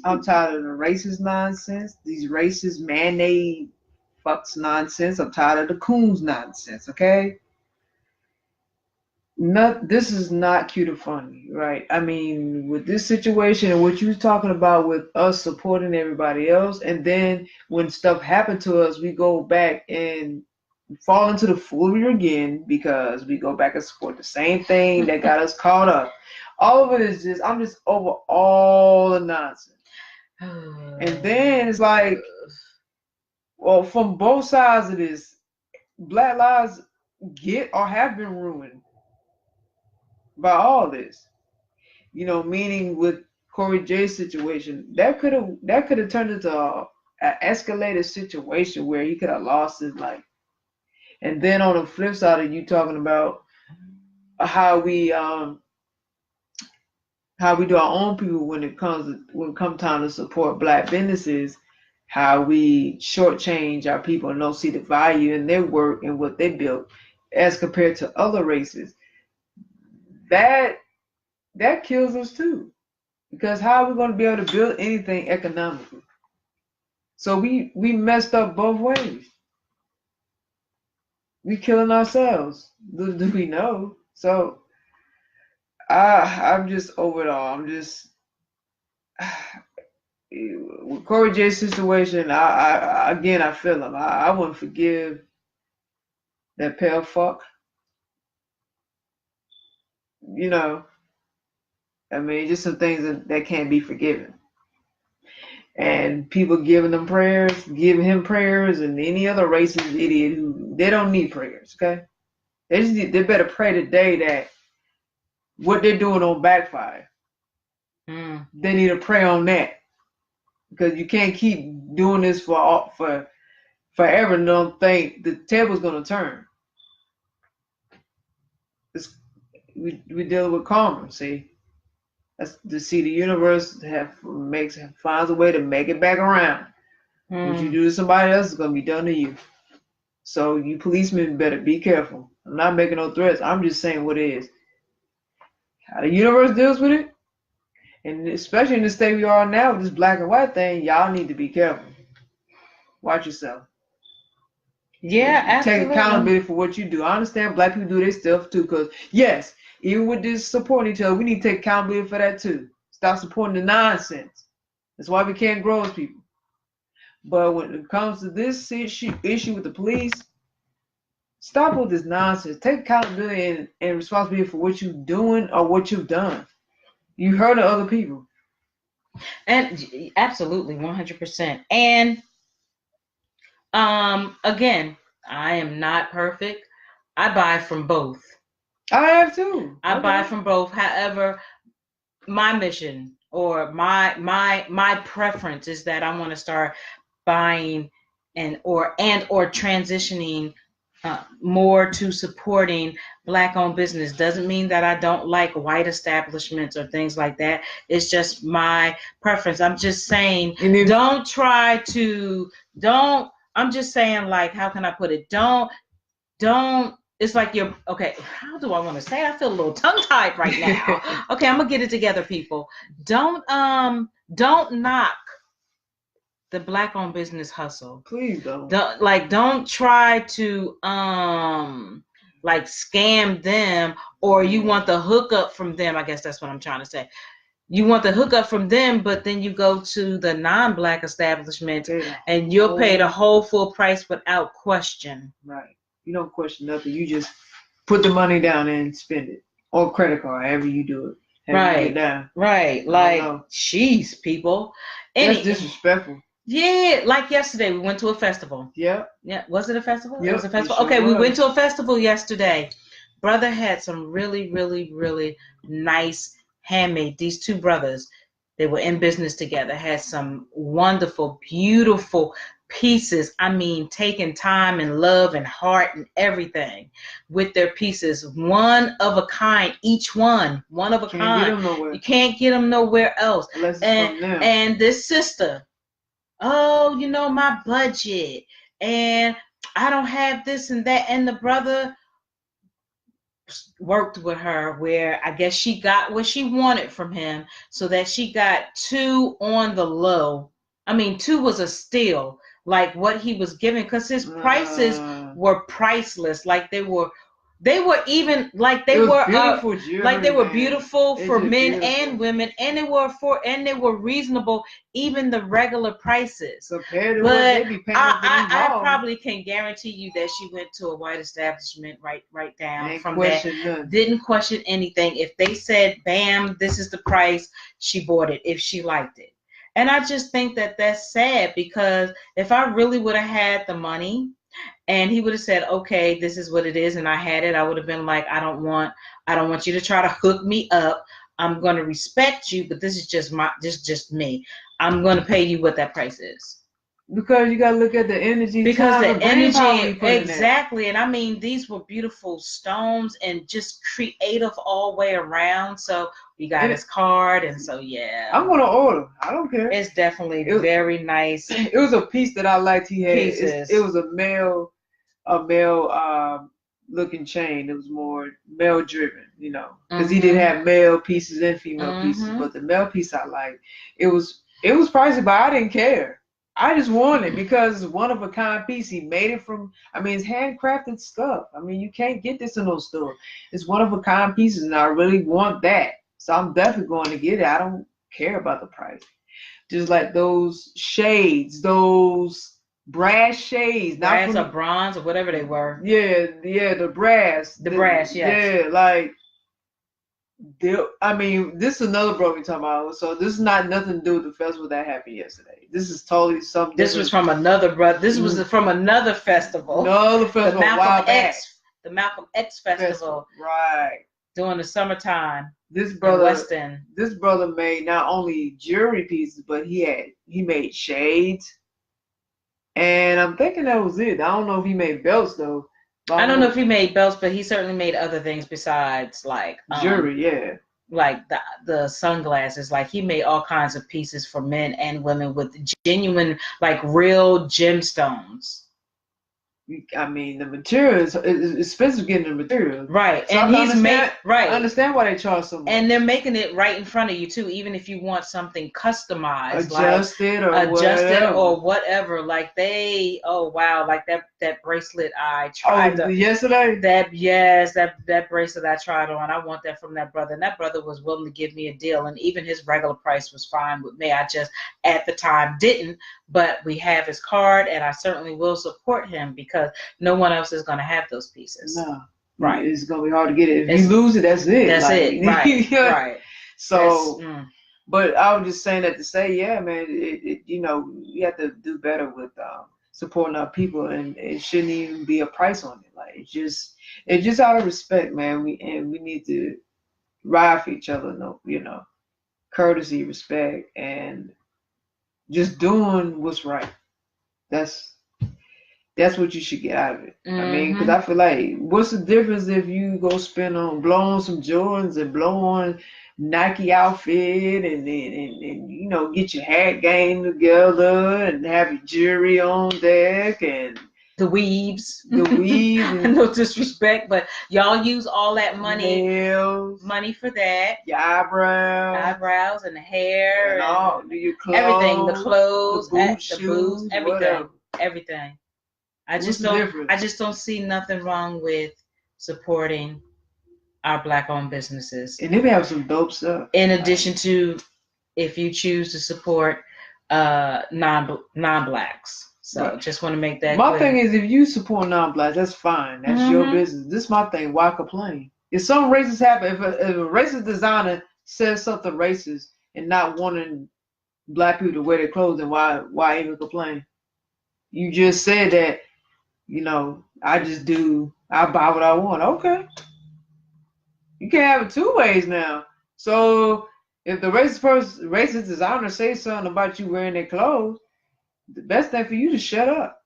I'm tired of the racist nonsense. These racist man-made fucks nonsense. I'm tired of the coons nonsense. Okay. This is not cute or funny, right? I mean, with this situation and what you was talking about with us supporting everybody else, and then when stuff happened to us, we go back and fall into the foolery again because we go back and support the same thing that got us caught up. All of it is just, I'm just over all the nonsense. And then it's like, well, from both sides of this, Black lives get or have been ruined by all this, you know, meaning with Corey J's situation, that could have turned into an escalated situation where he could have lost his life. And then on the flip side of you talking about how we do our own people when it comes time to support Black businesses, how we shortchange our people and don't see the value in their work and what they built as compared to other races. That kills us too. Because how are we going to be able to build anything economically? So we messed up both ways. We killing ourselves. Do we know? So I'm just over it all. I'm just with Corey J's situation. I feel him. I wouldn't forgive that pale fuck. You know, I mean, just some things that can't be forgiven. And people giving him prayers, and any other racist idiot who they don't need prayers. Okay, they better pray today that what they're doing don't backfire. They need to pray on that, because you can't keep doing this for forever and don't think the table's gonna turn. We're dealing with karma. See, that's to see the universe finds a way to make it back around. What you do to somebody else is gonna be done to you. So you policemen better be careful. I'm not making no threats. I'm just saying what it is. How the universe deals with it, and especially in the state we are now with this black and white thing, y'all need to be careful. Watch yourself. Yeah, absolutely. Take accountability for what you do. I understand black people do their stuff too, because yes, even with this supporting each other, we need to take accountability for that too. Stop supporting the nonsense. That's why we can't grow as people. But when it comes to this issue with the police, stop with this nonsense. Take accountability and responsibility for what you're doing or what you've done. You hurt other people. And absolutely, 100%. And again, I am not perfect. I buy from both. I have too. I buy from both. However, my mission or my preference is that I want to start buying or transitioning more to supporting Black-owned business. Doesn't mean that I don't like white establishments or things like that. It's just my preference. I'm just saying, I'm just saying, like, how can I put it? Don't, it's like you're, okay, how do I want to say it? I feel a little tongue-tied right now. Okay, I'm gonna get it together, people. Don't knock the Black-owned business hustle. Please don't. Don't try to like scam them, or you want the hookup from them. I guess that's what I'm trying to say. You want the hookup from them, but then you go to the non-Black establishment and you'll pay the whole full price without question. Right. You don't question nothing. You just put the money down and spend it. Or credit card, however you do it. Right. Right. Like, jeez, people. That's disrespectful. Yeah, like yesterday, we went to a festival. Yeah. Yeah, was it a festival? Yep, it was a festival. Okay, we went to a festival yesterday. Brother had some really, really, really nice handmade. These two brothers, they were in business together, had some wonderful, beautiful pieces. I mean, taking time and love and heart and everything with their pieces. One of a kind, each one of a kind. You can't get them nowhere else. And this sister, oh, my budget, and I don't have this and that. And the brother worked with her where I guess she got what she wanted from him, so that she got two on the low. I mean, two was a steal, like what he was giving, because his prices were priceless. Like they were even like they were beautiful for men and women, and they were reasonable, even the regular prices. But I probably can guarantee you that she went to a white establishment right down from that. Didn't question anything. If they said, bam, this is the price, she bought it if she liked it. And I just think that that's sad, because if I really would have had the money and he would have said, okay, this is what it is, and I had it, I would have been like, I don't want you to try to hook me up. I'm going to respect you, but this is just me. I'm going to pay you what that price is. Because you gotta look at the energy, because time, the and brain power you energy, put in that. exactly. And I mean, these were beautiful stones and just creative all the way around. So we got his card, and so yeah, I'm gonna order. I don't care. It's definitely very nice. It was a piece that I liked. He had pieces. It was a male looking chain. It was more male driven, you know, because he did have male pieces and female pieces, but the male piece I liked. It was pricey, but I didn't care. I just wanted it because it's one of a kind piece. He made it from, I mean, it's handcrafted stuff. I mean, you can't get this in no store. It's one of a kind pieces, and I really want that. So I'm definitely going to get it. I don't care about the price. Just like those shades, those brass shades, brass or bronze or whatever they were. Yeah, the brass. The brass, yes. Yeah, like, I mean, this is another brother we're talking about. So this is not nothing to do with the festival that happened yesterday. This is totally something. This was from another brother. This was from another festival. Another festival. The Malcolm X festival. Right. During the summertime. This brother, Weston. This brother made not only jewelry pieces, but he made shades. And I'm thinking that was it. I don't know if he made belts though. I don't know if he made belts, but he certainly made other things besides like jewelry, yeah. Like the sunglasses. Like he made all kinds of pieces for men and women with genuine, like real gemstones. I mean, the materials, it's expensive getting the materials. Right. So and I understand why they charge so much. And they're making it right in front of you too, even if you want something customized. Adjusted or whatever. Like like that bracelet I tried yesterday? That bracelet I tried on. I want that from that brother. And that brother was willing to give me a deal. And even his regular price was fine with me. I just at the time didn't. But we have his card, and I certainly will support him because no one else is going to have those pieces. No. Right. It's going to be hard to get it. If you lose it, that's it. That's it. Right. Right. So, but I was just saying that to say, yeah, man, you know, you have to do better with supporting our people, and it shouldn't even be a price on it. Like, it's just out of respect, man. We need to ride for each other, you know, courtesy, respect, and just doing what's right. That's what you should get out of it. I mean, because I feel like, what's the difference if you go blow on some Jordans and blow on Nike outfit and you know, get your hat game together and have your jewelry on deck and the weaves. No disrespect, but y'all use all that money. Nails. Money for that. Your eyebrows and the hair and all your clothes. Everything. The clothes, the boots, everything. Whatever. Everything. I just don't see nothing wrong with supporting our Black-owned businesses. And they have some dope stuff. In addition to if you choose to support non-Blacks. So just want to make that my clear. thing is, if you support non-Blacks, that's fine. That's your business. This is my thing. Why complain? If some racist happen, if a racist designer says something racist and not wanting Black people to wear their clothes, then why even complain? You just said that, you know, I buy what I want. Okay. You can't have it two ways now. So if the racist designer says something about you wearing their clothes, the best thing for you to shut up.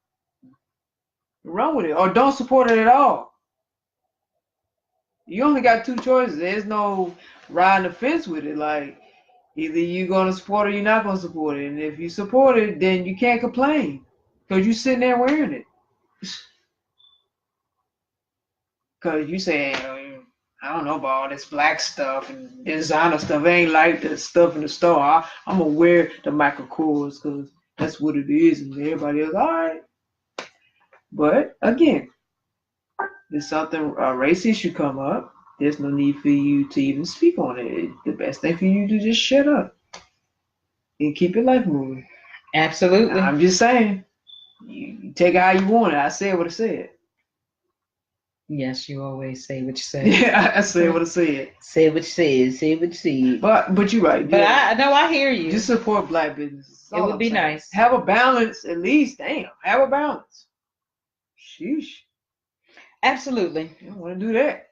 Run with it. Or don't support it at all. You only got two choices. There's no riding the fence with it. Like, either you're going to support it or you're not going to support it. And if you support it, then you can't complain. Because you're sitting there wearing it. Because you say, I don't know about all this Black stuff and designer stuff. It ain't like the stuff in the store. I'm going to wear the Michael Kors because that's what it is. And everybody else, all right. But, again, if a race issue come up, there's no need for you to even speak on it. The best thing for you to just shut up and keep your life moving. Absolutely. I'm just saying, you take it how you want it. I said what I said. Yes, you always say what you say. Yeah, I said what I said. Say what you said. Say what you said. But you're right. But yeah. I hear you. Just support Black businesses. It would be nice. Have a balance at least. Damn, have a balance. Sheesh. Absolutely. You don't want to do that.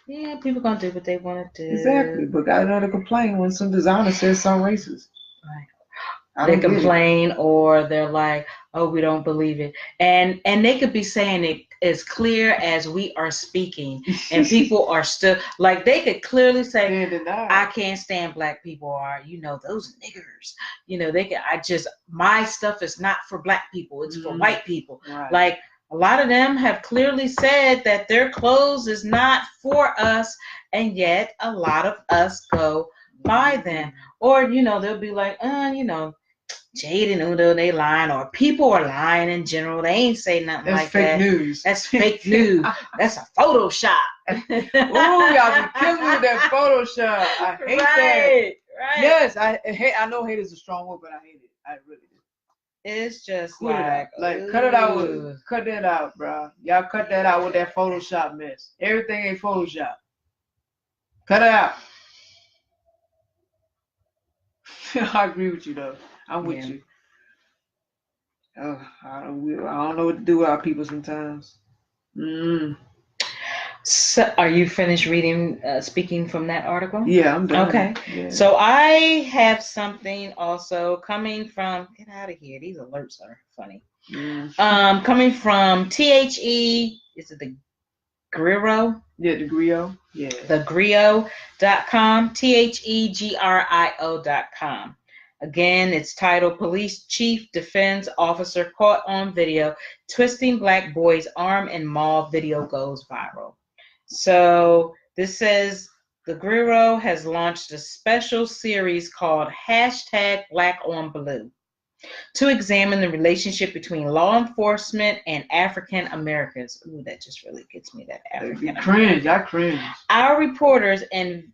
Yeah, people gonna do what they want to do. Exactly. But I know to complain when some designer says something racist. Right. They complain, or they're like, "Oh, we don't believe it," and they could be saying it as clear as we are speaking, and people are still like, they could clearly say, "I can't stand black people," or those niggers. They can. My stuff is not for black people; it's for white people. Right. Like, a lot of them have clearly said that their clothes is not for us, and yet a lot of us go buy them. Or they'll be like, Jade and Udo, they lying, or people are lying in general. They ain't say nothing like that. That's fake news. That's fake news. That's a Photoshop. Ooh, y'all be killing me with that Photoshop. I hate that. Right. Yes, I know hate is a strong word, but I hate it. I really do. It's just cut it out. Cut that out, bro. Y'all cut that out with that Photoshop mess. Everything ain't Photoshop. Cut it out. I agree with you though. I'm with you. Oh, I don't know what to do with our people sometimes. So, are you finished reading, speaking from that article? Yeah, I'm done. Okay. Yeah. So I have something also coming from, get out of here. These alerts are funny. Coming from THE, is it the Grio? Yeah, the Grio. Yeah. TheGrio.com, THEGRIO.com. Again, it's titled Police Chief Defends Officer Caught on Video Twisting Black Boy's Arm in Mall. Video goes viral. So this says the Grio has launched a special series called #BlackOnBlue to examine the relationship between law enforcement and African Americans. Ooh, that just really gets me, that African Americans. I cringe. Our reporters and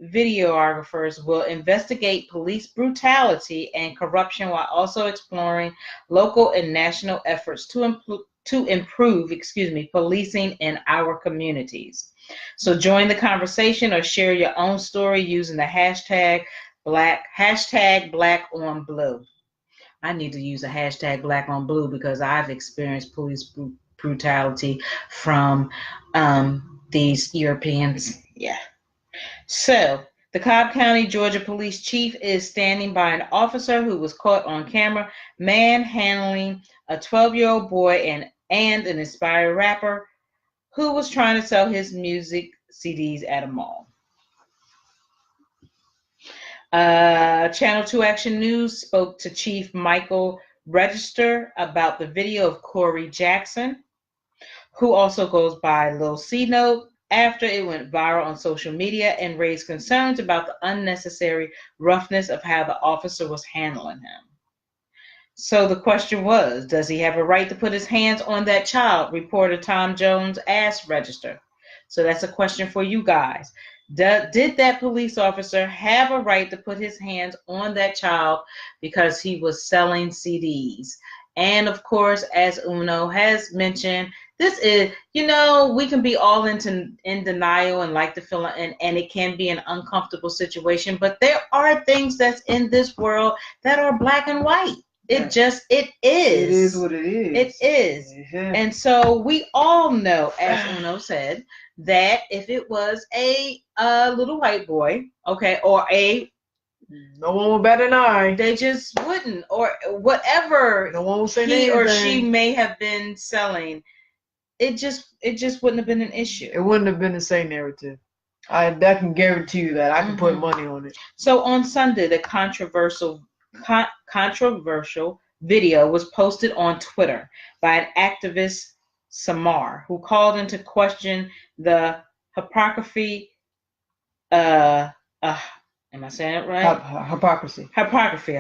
videographers will investigate police brutality and corruption while also exploring local and national efforts to improve policing in our communities. So join the conversation or share your own story using the #BlackOnBlue. I need to use a #BlackOnBlue because I've experienced police brutality from these Europeans. Yeah. So, the Cobb County, Georgia police chief is standing by an officer who was caught on camera manhandling a 12-year-old boy and an inspired rapper who was trying to sell his music CDs at a mall. Channel 2 Action News spoke to Chief Michael Register about the video of Corey Jackson, who also goes by Lil C Note, after it went viral on social media and raised concerns about the unnecessary roughness of how the officer was handling him. So the question was, does he have a right to put his hands on that child? Reporter Tom Jones asked Register. So that's a question for you guys. Did that police officer have a right to put his hands on that child because he was selling CDs? And of course, as Uno has mentioned, this is, we can be all in denial and like to feel, and it can be an uncomfortable situation, but there are things that's in this world that are black and white. It is. It is what it is. It is. Mm-hmm. And so we all know, as Uno said, that if it was a little white boy, okay, or no one would bat an eye. They just wouldn't, or whatever. No one would say he anything. Or she may have been selling. It just wouldn't have been an issue. It wouldn't have been the same narrative. I can guarantee you that. I can put money on it. So on Sunday, the controversial video was posted on Twitter by an activist, Samar, who called into question the hypocrisy. Am I saying it right? Hypocrisy. Hypocrisy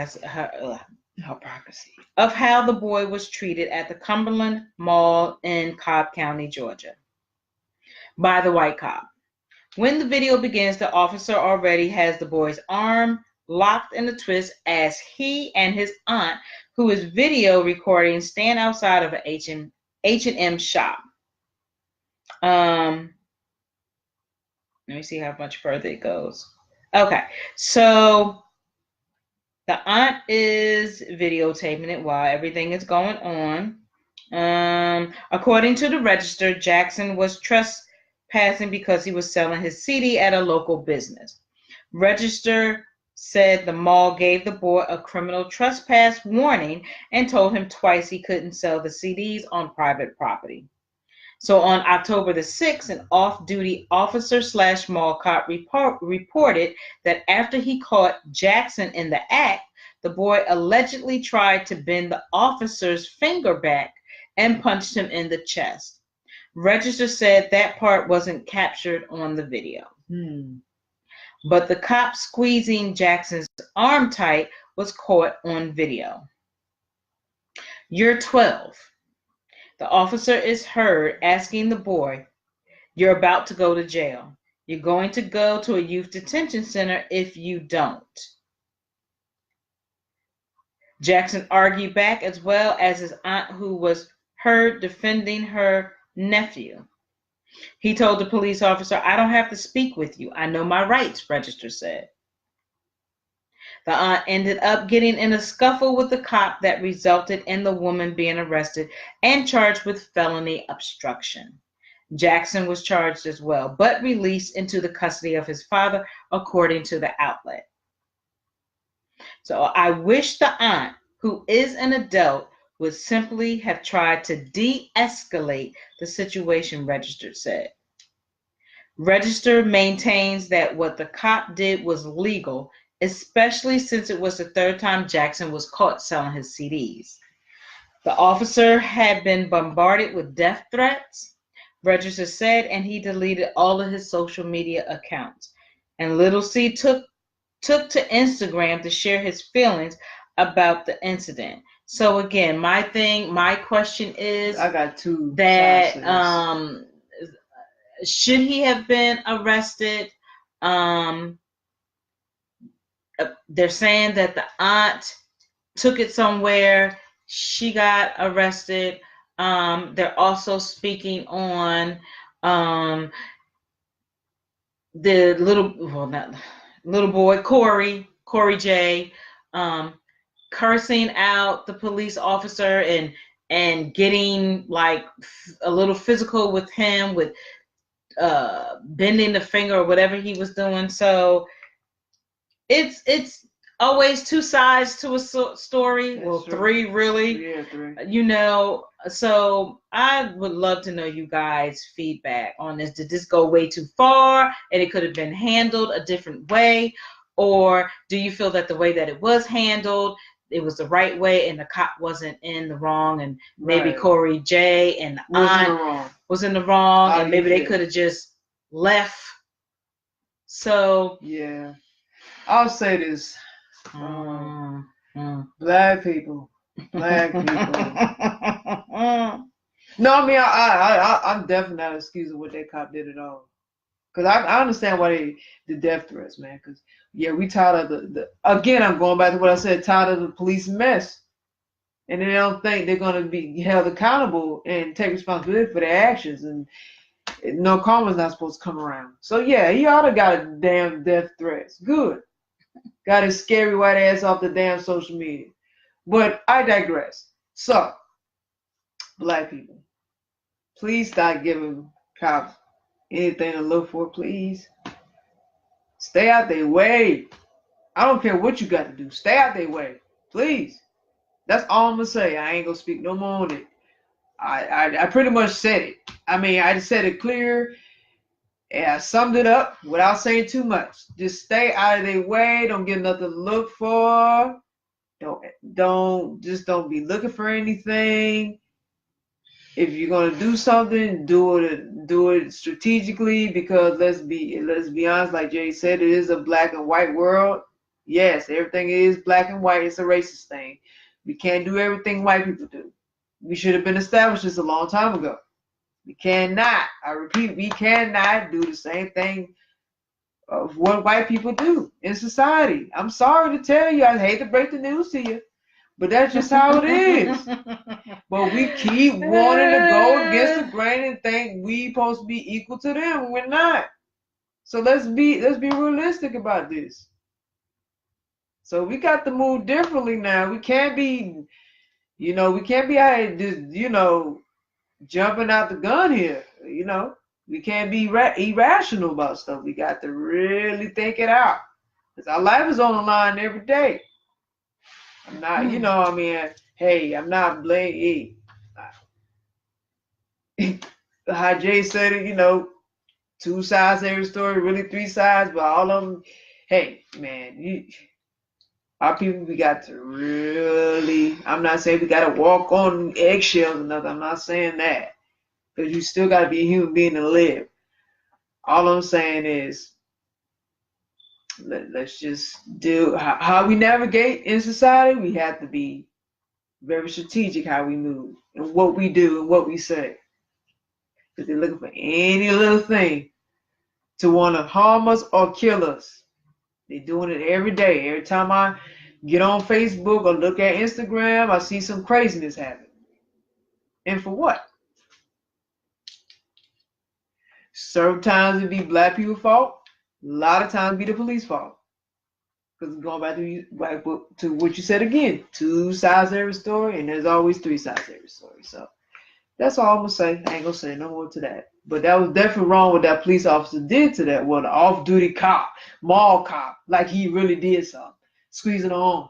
of how the boy was treated at the Cumberland Mall in Cobb County, Georgia, by the white cop. When the video begins, the officer already has the boy's arm locked in a twist as he and his aunt, who is video recording, stand outside of an H&M shop. Let me see how much further it goes. Okay, so the aunt is videotaping it while everything is going on. According to the Register, Jackson was trespassing because he was selling his CD at a local business. Register said the mall gave the boy a criminal trespass warning and told him twice he couldn't sell the CDs on private property. So on October the 6th, an off-duty officer slash mall cop reported that after he caught Jackson in the act, the boy allegedly tried to bend the officer's finger back and punched him in the chest. Register said that part wasn't captured on the video. But the cop squeezing Jackson's arm tight was caught on video. You're 12. The officer is heard asking the boy, "You're about to go to jail. You're going to go to a youth detention center if you don't." Jackson argued back, as well as his aunt, who was heard defending her nephew. He told the police officer, "I don't have to speak with you. I know my rights," Register said. The aunt ended up getting in a scuffle with the cop that resulted in the woman being arrested and charged with felony obstruction. Jackson was charged as well, but released into the custody of his father, according to the outlet. So I wish the aunt, who is an adult, would simply have tried to de-escalate the situation, Register said. Register maintains that what the cop did was legal, especially since it was the third time Jackson was caught selling his CDs. The officer had been bombarded with death threats, Register said, and he deleted all of his social media accounts. And Little C took to Instagram to share his feelings about the incident. So again, my question is, I got two that chances. Should he have been arrested? They're saying that the aunt took it somewhere. She got arrested. They're also speaking on the little boy, Corey J, cursing out the police officer and getting like a little physical with him, with bending the finger or whatever he was doing. So it's always two sides to a story. That's well, true. Three really. Yeah, three. So I would love to know you guys' feedback on this. Did this go way too far and it could have been handled a different way? Or do you feel that the way that it was handled, it was the right way and the cop wasn't in the wrong, and maybe Right. Corey J and the aunt was in the wrong, and maybe they could have just left? So yeah, I'll say this. Black people. No, I mean, I'm definitely not excusing what that cop did at all. Because I understand why the death threats, man. Because, yeah, we tired of again, I'm going back to what I said, tired of the police mess. And they don't think they're going to be held accountable and take responsibility for their actions. And no karma's not supposed to come around. So, yeah, he ought to got a damn death threats. Good. Got his scary white ass off the damn social media. But I digress. So, black people, please stop giving cops anything to look for, please. Stay out their way. I don't care what you got to do. Stay out their way, please. That's all I'm gonna say. I ain't gonna speak no more on it. I pretty much said it. I mean, I just said it clear, and I summed it up without saying too much. Just stay out of their way. Don't get nothing to look for. Don't be looking for anything. If you're gonna do something, do it strategically, because let's be honest, like Jay said, it is a black and white world. Yes, everything is black and white. It's a racist thing. We can't do everything white people do. We should have been established this a long time ago. We cannot, I repeat, we cannot do the same thing of what white people do in society. I'm sorry to tell you, I hate to break the news to you, but that's just how it is. But we keep wanting to go against the grain and think we supposed to be equal to them. We're not. So let's be realistic about this. So we got to move differently now. We can't be, we can't be out here just, jumping out the gun here. We can't be irrational about stuff. We got to really think it out. Because our life is on the line every day. I'm not, hey, I'm not blaming. How Jay said it, two sides to every story, really three sides, but all of them. Hey, man, our people, we got to really. I'm not saying we got to walk on eggshells or nothing. I'm not saying that, because you still got to be a human being to live. All I'm saying is, let's just do how we navigate in society. We have to be very strategic how we move and what we do and what we say, because they're looking for any little thing to want to harm us or kill us. They're doing it every day. Every time I get on Facebook or look at Instagram, I see some craziness happen. And for what? Sometimes it be black people's fault. A lot of times it be the police fault. Because going back to what you said again, two sides to every story, and there's always three sides to every story. So that's all I'm gonna say. I ain't gonna say no more to that. But that was definitely wrong what that police officer did to that. Well, the off-duty cop, mall cop, like he really did something, squeezing her arm.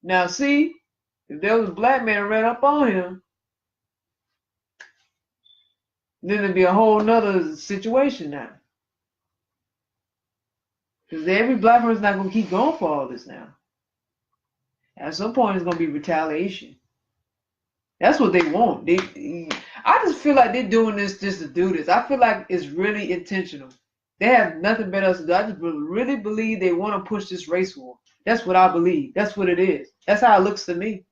Now, see, if there was a black man ran up on him, then it'd be a whole nother situation now. Because every black person's not gonna keep going for all this now. At some point, it's gonna be retaliation. That's what they want. I just feel like they're doing this just to do this. I feel like it's really intentional. They have nothing better else to do. I just really believe they want to push this race war. That's what I believe. That's what it is. That's how it looks to me.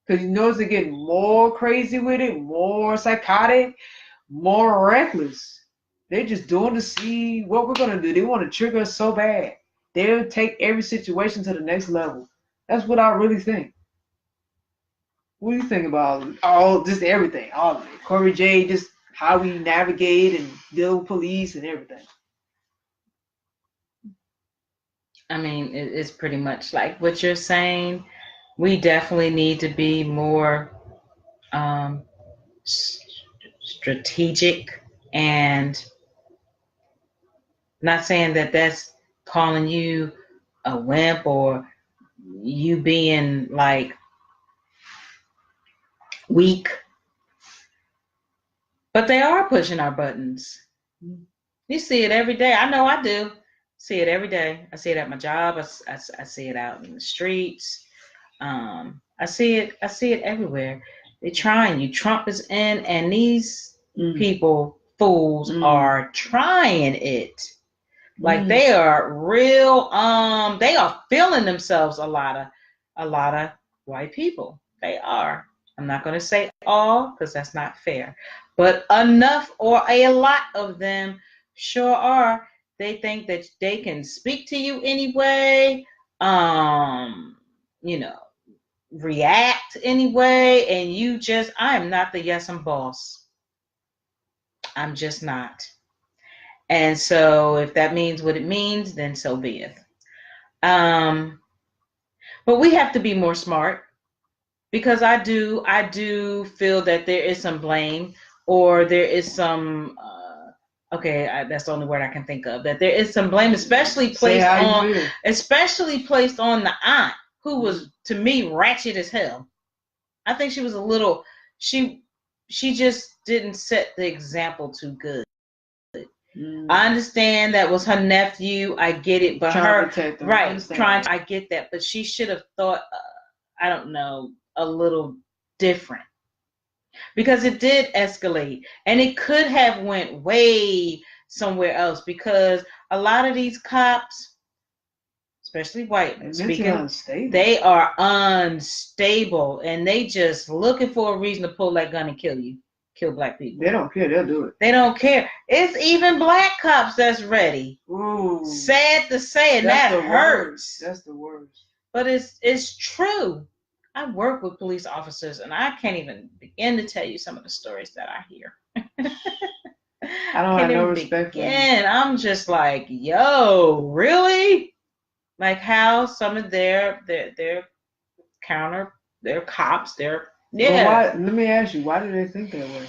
Because you notice they're getting more crazy with it, more psychotic, more reckless. They're just doing to see what we're going to do. They want to trigger us so bad. They'll take every situation to the next level. That's what I really think. What do you think about just everything, all of it? Corey J, just how we navigate and deal with police and everything. I mean, it's pretty much like what you're saying. We definitely need to be more strategic, and not saying that that's calling you a wimp or you being like weak, but they are pushing our buttons. You see it every day. I know I do. See it every day. I see it at my job. I see it out in the streets. I see it everywhere. They're trying you. Trump is in, and these people, fools, are trying it. Like they are real. They are feeling themselves. A lot of white people. They are. I'm not going to say all because that's not fair, but enough or a lot of them sure are. They think that they can speak to you anyway. React anyway, and you just, I am not the yes and boss. I'm just not. And so if that means what it means, then so be it. But we have to be more smart, because I do feel that there is some blame, or there is some that's the only word I can think of, that there is some blame, especially placed on the aunt, who was, to me, ratchet as hell. I think she was a little, she just didn't set the example too good. I understand that was her nephew. I get it, but I get that, but she should have thought, I don't know, a little different, because it did escalate, and it could have went way somewhere else, because a lot of these cops, especially white speaking, they are unstable, and they just looking for a reason to pull that gun and kill black people. They don't care. They'll do it. They don't care. It's even black cops that's ready. Ooh, sad to say, and that hurts. That's the worst. But it's true. I work with police officers, and I can't even begin to tell you some of the stories that I hear. I don't have no respect for them. I'm just like, yo, really? Like how some of their cops, Well, let me ask you, why do they think that way?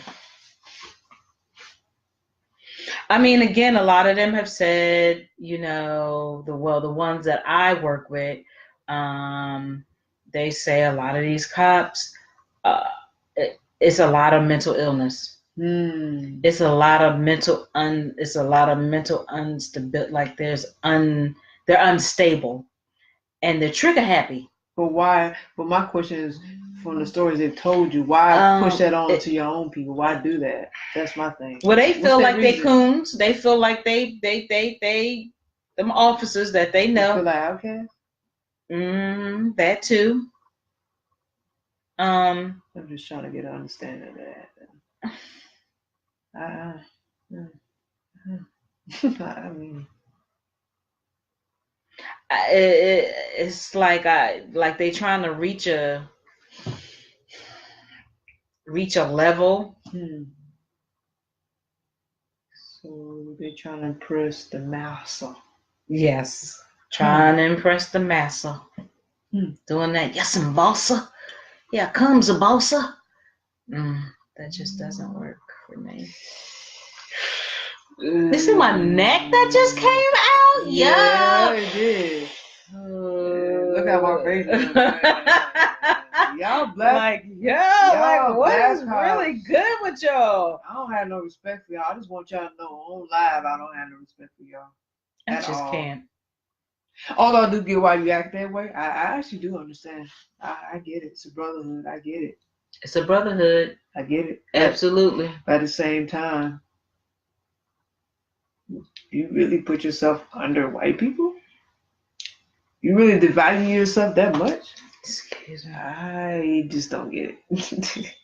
I mean, again, a lot of them have said, you know, the ones that I work with, um, they say a lot of these cops, it's a lot of mental illness. It's a lot of it's a lot of mental instability. Like they're unstable and they're trigger happy. But why? But my question is, from the stories they've told you, why push that on to your own people? Why do that? That's my thing. Well, they feel like they coons. They feel like they them officers that they know. They feel like outcasts. That too. I'm just trying to get an understanding of that. I mean, it's like they trying to reach a level. So they're trying to impress the massa. Yes, trying to impress the massa. Doing that, yes, and bossa. Yeah, comes a bossa. That just doesn't work for me. You see my neck that just came out? Yeah, it did. Look at my face. Y'all black. What is really good with y'all? I don't have no respect for y'all. I just want y'all to know on live I don't have no respect for y'all. I just can't. Although I do get why you act that way. I actually do understand. I get it. It's a brotherhood. I get it. It's a brotherhood. I get it. Absolutely. But at the same time, you really put yourself under white people? You really devalue yourself that much? Excuse me. I just don't get it.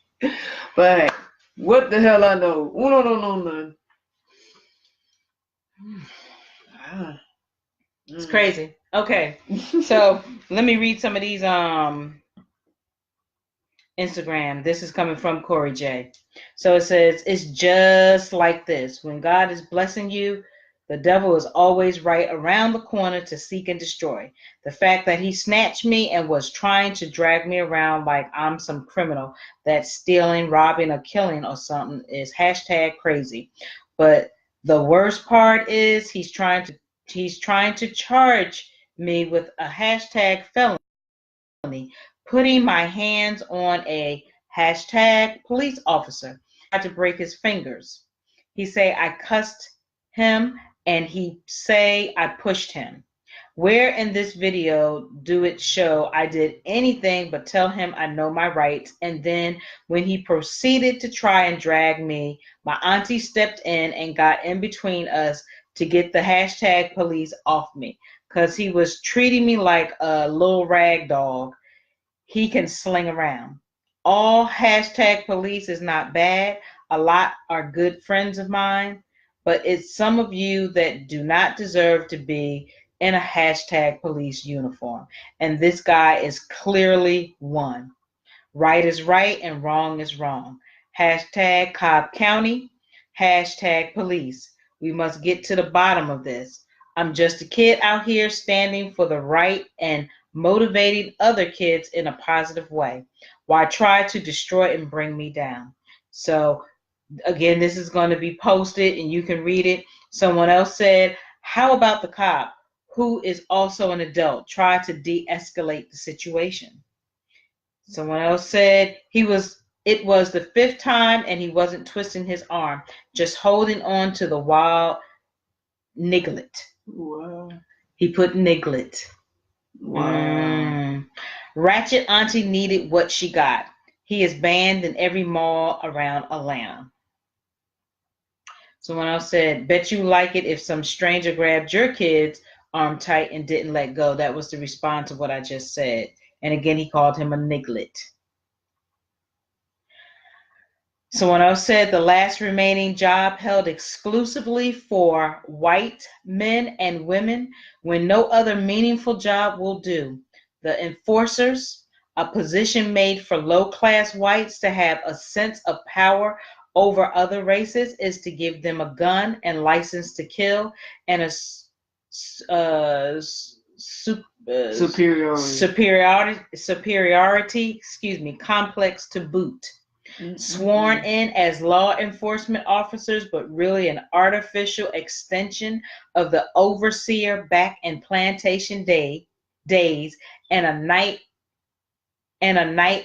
But hey, what the hell I know? Uno don't know none. It's crazy. Okay, so let me read some of these Instagram. This is coming from Corey J. So it says, it's just like this. When God is blessing you, the devil is always right around the corner to seek and destroy. The fact that he snatched me and was trying to drag me around like I'm some criminal that's stealing, robbing, or killing or something is hashtag crazy. But the worst part is he's trying to charge me with a hashtag felony, putting my hands on a hashtag police officer. I tried to break his fingers. He say I cussed him and he say I pushed him. Where in this video do it show I did anything but tell him I know my rights? And then when he proceeded to try and drag me, my auntie stepped in and got in between us to get the hashtag police off me because he was treating me like a little rag dog he can sling around. All hashtag police is not bad. A lot are good friends of mine, but it's some of you that do not deserve to be in a hashtag police uniform. And this guy is clearly one. Right is right and wrong is wrong. Hashtag Cobb County, hashtag police. We must get to the bottom of this. I'm just a kid out here standing for the right and motivating other kids in a positive way. Why try to destroy and bring me down? So again, this is going to be posted and you can read it. Someone else said, how about the cop who is also an adult? Try to de-escalate the situation. Someone else said it was the fifth time and he wasn't twisting his arm, just holding on to the wild niglet. Wow. He put niglet. Wow. Ratchet auntie needed what she got. He is banned in every mall around Atlanta. Someone else said, bet you like it if some stranger grabbed your kid's arm tight and didn't let go. That was the response of what I just said. And again, he called him a niglet. Someone else said the last remaining job held exclusively for white men and women when no other meaningful job will do. The enforcers, a position made for low-class whites to have a sense of power over other races, is to give them a gun and license to kill and a superiority complex to boot. sworn in as law enforcement officers, but really an artificial extension of the overseer back in plantation days, and a night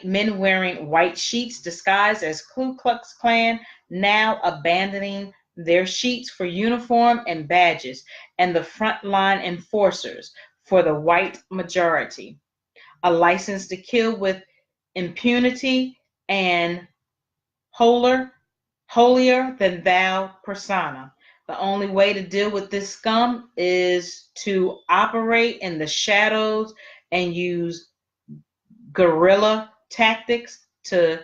men wearing white sheets disguised as Ku Klux Klan, now abandoning their sheets for uniform and badges, and the frontline enforcers for the white majority. A license to kill with impunity and holier than thou persona. The only way to deal with this scum is to operate in the shadows and use guerrilla tactics to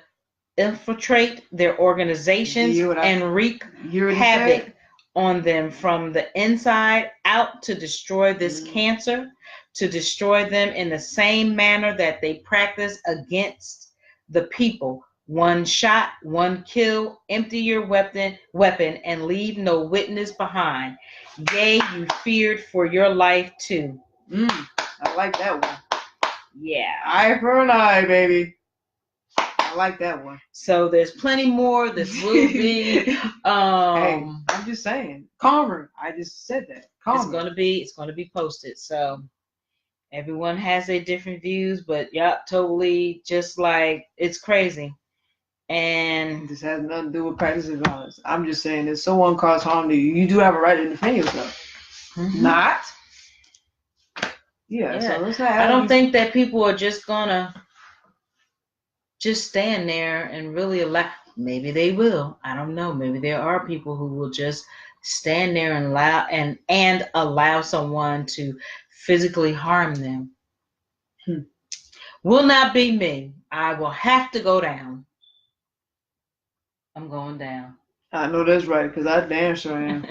infiltrate their organizations and wreak havoc on them from the inside out to destroy this cancer, to destroy them in the same manner that they practice against the people. One shot, one kill, empty your weapon, and leave no witness behind. Yea, you feared for your life too. I like that one. Yeah. Eye for an eye, baby. I like that one. So there's plenty more. This will be. Hey, I'm just saying. Calmer. I just said that. Calmer. It's gonna be posted. So everyone has their different views, but totally just like it's crazy. And this has nothing to do with practicing violence. I'm just saying if someone caused harm to you, you do have a right to defend yourself. Not. Yeah. So let's not. I don't think that people are just gonna just stand there and really allow. Maybe they will. I don't know. Maybe there are people who will just stand there and allow someone to physically harm them. Will not be me. I will have to go down. I'm going down. I know that's right, because I damn sure am.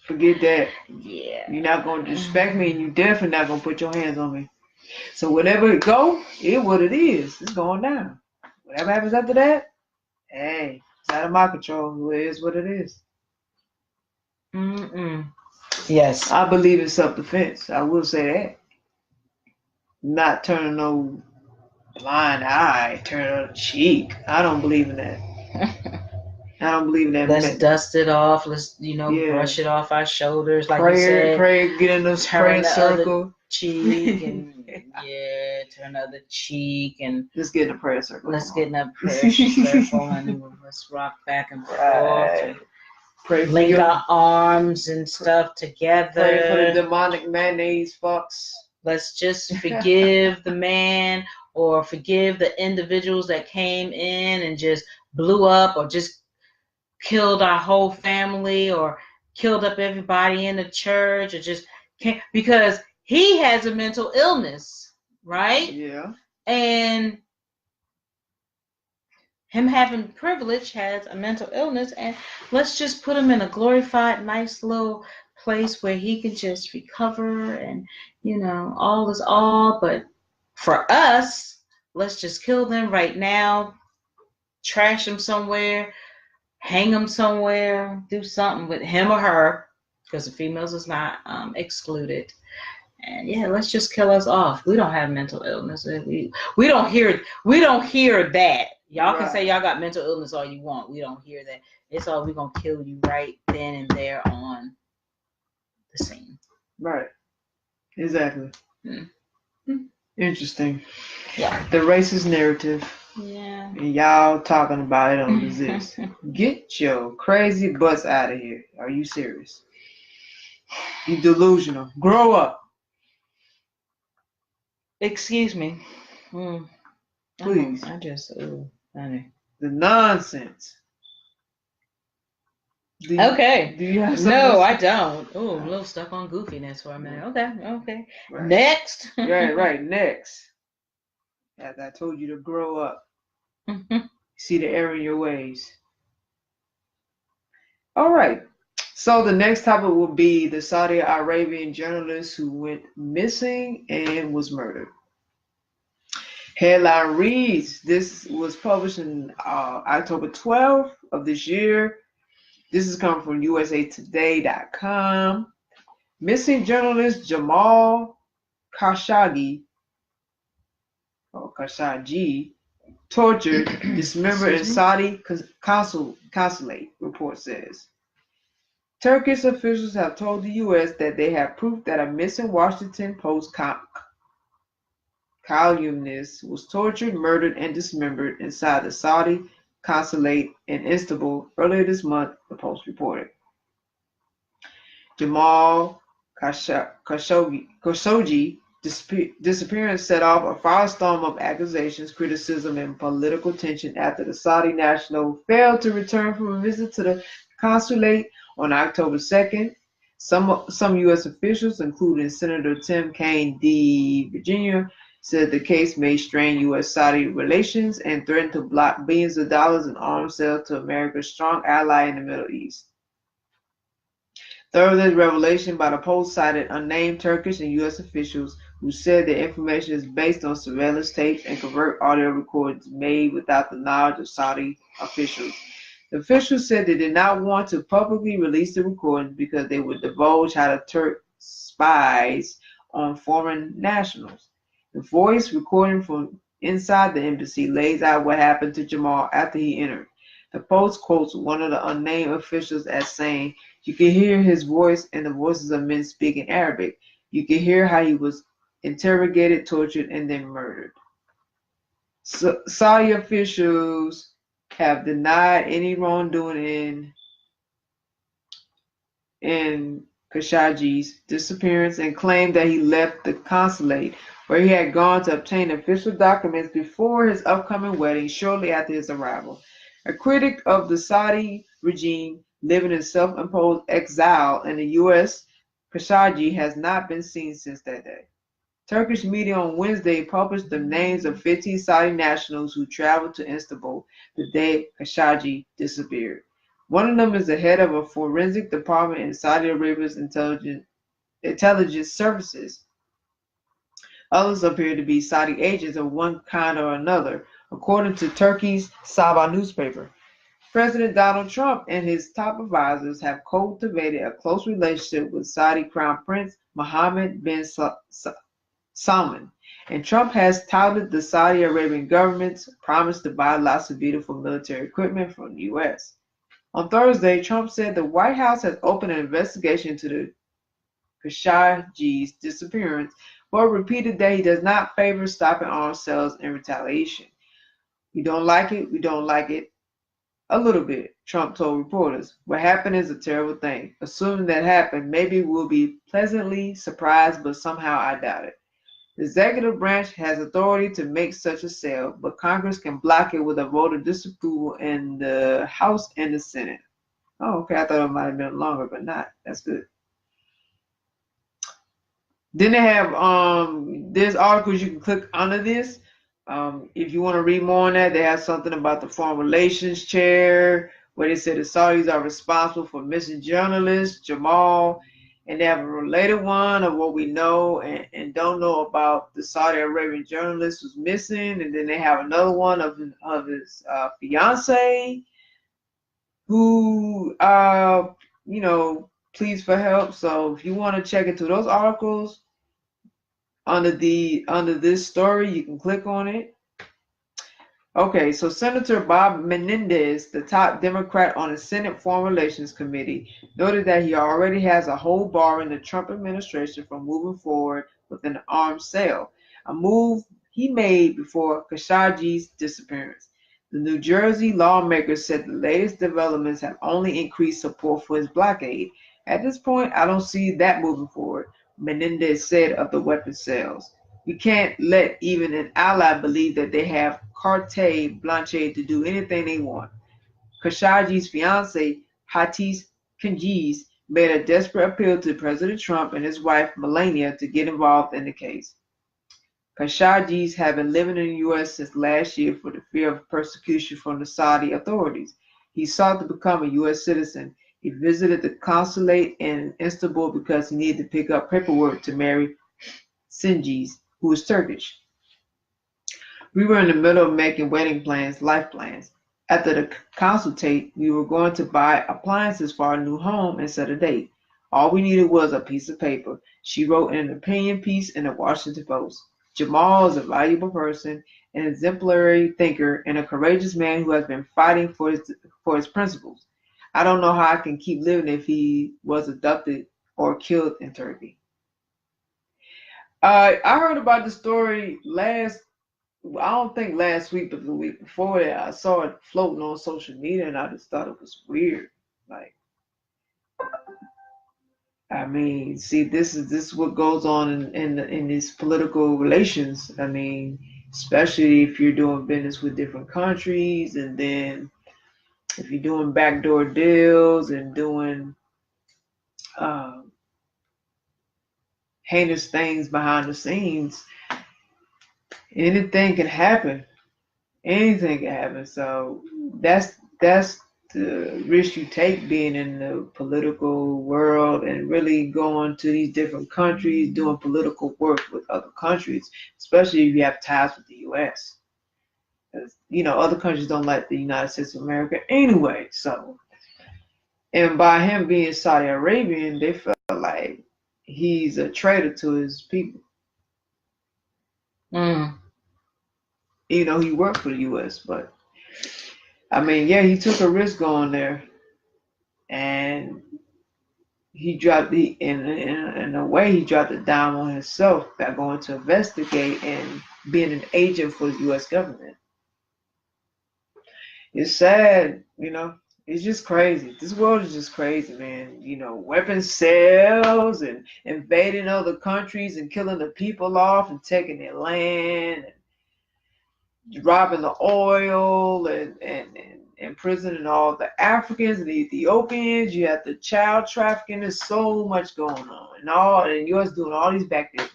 Forget that. Yeah. You're not going to disrespect me, and you definitely not going to put your hands on me. So whatever it go, it's what it is. It's going down. Whatever happens after that, hey, it's out of my control. It is what it is. Yes. I believe in self-defense. I will say that. Not turning no blind eye, turn a cheek. I don't believe in that. I don't believe in that. Let's dust it off. Let's, brush it off our shoulders. Like you said. Pray, get in the praying circle. Cheek and turn the other cheek and let's get in a prayer circle. Let's get in a prayer circle and let's rock back and forth. And pray for link our arms and stuff together. Pray for the demonic mayonnaise fucks. Let's just forgive the man or forgive the individuals that came in and just blew up or just killed our whole family or killed up everybody in the church or just can't, because he has a mental illness, right? Yeah. And him having privilege has a mental illness, and let's just put him in a glorified, nice little place where he can just recover and, all is all. But for us, let's just kill them right now, trash them somewhere, hang them somewhere, do something with him or her, because the females is not excluded. And let's just kill us off. We don't have mental illness. We don't hear that. Y'all can say y'all got mental illness all you want. We don't hear that. It's all, we're gonna kill you right then and there on the scene. Right. Exactly. Interesting. Yeah. The racist narrative. Yeah. And y'all talking about it don't exist. Get your crazy butts out of here. Are you serious? You delusional. Grow up. Excuse me. Please. Honey. The nonsense. Do you have something No, else? I don't. Oh, I'm a little stuck on goofiness for a minute. Okay. Right. Next. right. Next. As I told you to grow up. See the error in your ways. All right. So the next topic will be the Saudi Arabian journalist who went missing and was murdered. Headline reads, this was published in October 12th of this year. This is coming from usatoday.com. Missing journalist Jamal Khashoggi tortured, dismembered in Excuse me. Saudi consulate, report says. Turkish officials have told the U.S. that they have proof that a missing Washington Post columnist was tortured, murdered, and dismembered inside the Saudi consulate in Istanbul earlier this month, the Post reported. Jamal Khashoggi disappearance set off a firestorm of accusations, criticism, and political tension after the Saudi national failed to return from a visit to the consulate on October 2nd. Some U.S. officials, including Senator Tim Kaine, D. Virginia, said the case may strain U.S.-Saudi relations and threaten to block billions of dollars in arms sales to America's strong ally in the Middle East. Thursday's revelation by the Post cited unnamed Turkish and U.S. officials who said the information is based on surveillance tapes and covert audio recordings made without the knowledge of Saudi officials. The officials said they did not want to publicly release the recordings because they would divulge how the Turks spies on foreign nationals. The voice recording from inside the embassy lays out what happened to Jamal after he entered. The Post quotes one of the unnamed officials as saying, "You can hear his voice and the voices of men speaking Arabic. You can hear how he was interrogated, tortured, and then murdered." Saudi officials have denied any wrongdoing in Khashoggi's disappearance and claimed that he left the consulate where he had gone to obtain official documents before his upcoming wedding shortly after his arrival. A critic of the Saudi regime living in self-imposed exile in the U.S., Khashoggi has not been seen since that day. Turkish media on Wednesday published the names of 15 Saudi nationals who traveled to Istanbul the day Khashoggi disappeared. One of them is the head of a forensic department in Saudi Arabia's intelligence services. Others appear to be Saudi agents of one kind or another, according to Turkey's Sabah newspaper. President Donald Trump and his top advisors have cultivated a close relationship with Saudi Crown Prince Mohammed bin Salman, and Trump has touted the Saudi Arabian government's promise to buy lots of beautiful military equipment from the U.S. On Thursday, Trump said the White House has opened an investigation into the Khashoggi's disappearance, but repeated that he does not favor stopping arms sales in retaliation. "We don't like it. We don't like it a little bit," Trump told reporters. "What happened is a terrible thing. Assuming that happened, maybe we'll be pleasantly surprised, but somehow I doubt it. The executive branch has authority to make such a sale, but Congress can block it with a vote of disapproval in the House and the Senate." Oh, okay. I thought it might have been longer, but not. That's good. Then they have there's articles you can click under this. If you want to read more on that, they have something about the foreign relations chair where they say the Saudis are responsible for missing journalist Jamal, and they have a related one of what we know and don't know about the Saudi Arabian journalist who's missing, and then they have another one of his fiance who pleads for help. So if you want to check into those articles under this story, you can click on it. Okay, so Senator Bob Menendez, the top Democrat on the Senate Foreign Relations Committee, noted that he already has a hold bar in the Trump administration from moving forward with an arms sale, a move he made before Khashoggi's disappearance. The New Jersey lawmaker said the latest developments have only increased support for his blockade. "At this point, I don't see that moving forward," Menendez said of the weapon sales. "We can't let even an ally believe that they have carte blanche to do anything they want." Khashoggi's fiancée, Hatice Kengiz, made a desperate appeal to President Trump and his wife, Melania, to get involved in the case. Khashoggi's have been living in the U.S. since last year for the fear of persecution from the Saudi authorities. He sought to become a U.S. citizen. He visited the consulate in Istanbul because he needed to pick up paperwork to marry Cengiz, who is Turkish. "We were in the middle of making wedding plans, life plans. After the consultate, we were going to buy appliances for our new home and set a date. All we needed was a piece of paper," she wrote in an opinion piece in the Washington Post. "Jamal is a valuable person, an exemplary thinker, and a courageous man who has been fighting for his principles. I don't know how I can keep living if he was abducted or killed in Turkey. I heard about the story I don't think last week, but the week before that. I saw it floating on social media, and I just thought it was weird. Like, I mean, see, this is what goes on in these political relations. I mean, especially if you're doing business with different countries, and then if you're doing backdoor deals and doing um, heinous things behind the scenes, anything can happen. Anything can happen. So that's the risk you take being in the political world and really going to these different countries, doing political work with other countries, especially if you have ties with the U.S. Because, other countries don't like the United States of America anyway. So, and by him being Saudi Arabian, they felt like he's a traitor to his people. Mm. He worked for the U.S., but I mean, yeah, he took a risk going there, and he dropped in a way he dropped it down on himself by going to investigate and being an agent for the U.S. government. It's sad, It's just crazy. This world is just crazy, man. Weapon sales and invading other countries and killing the people off and taking their land and robbing the oil and imprisoning all the Africans and the Ethiopians. You have the child trafficking. There's so much going on, and U.S. doing all these back deals.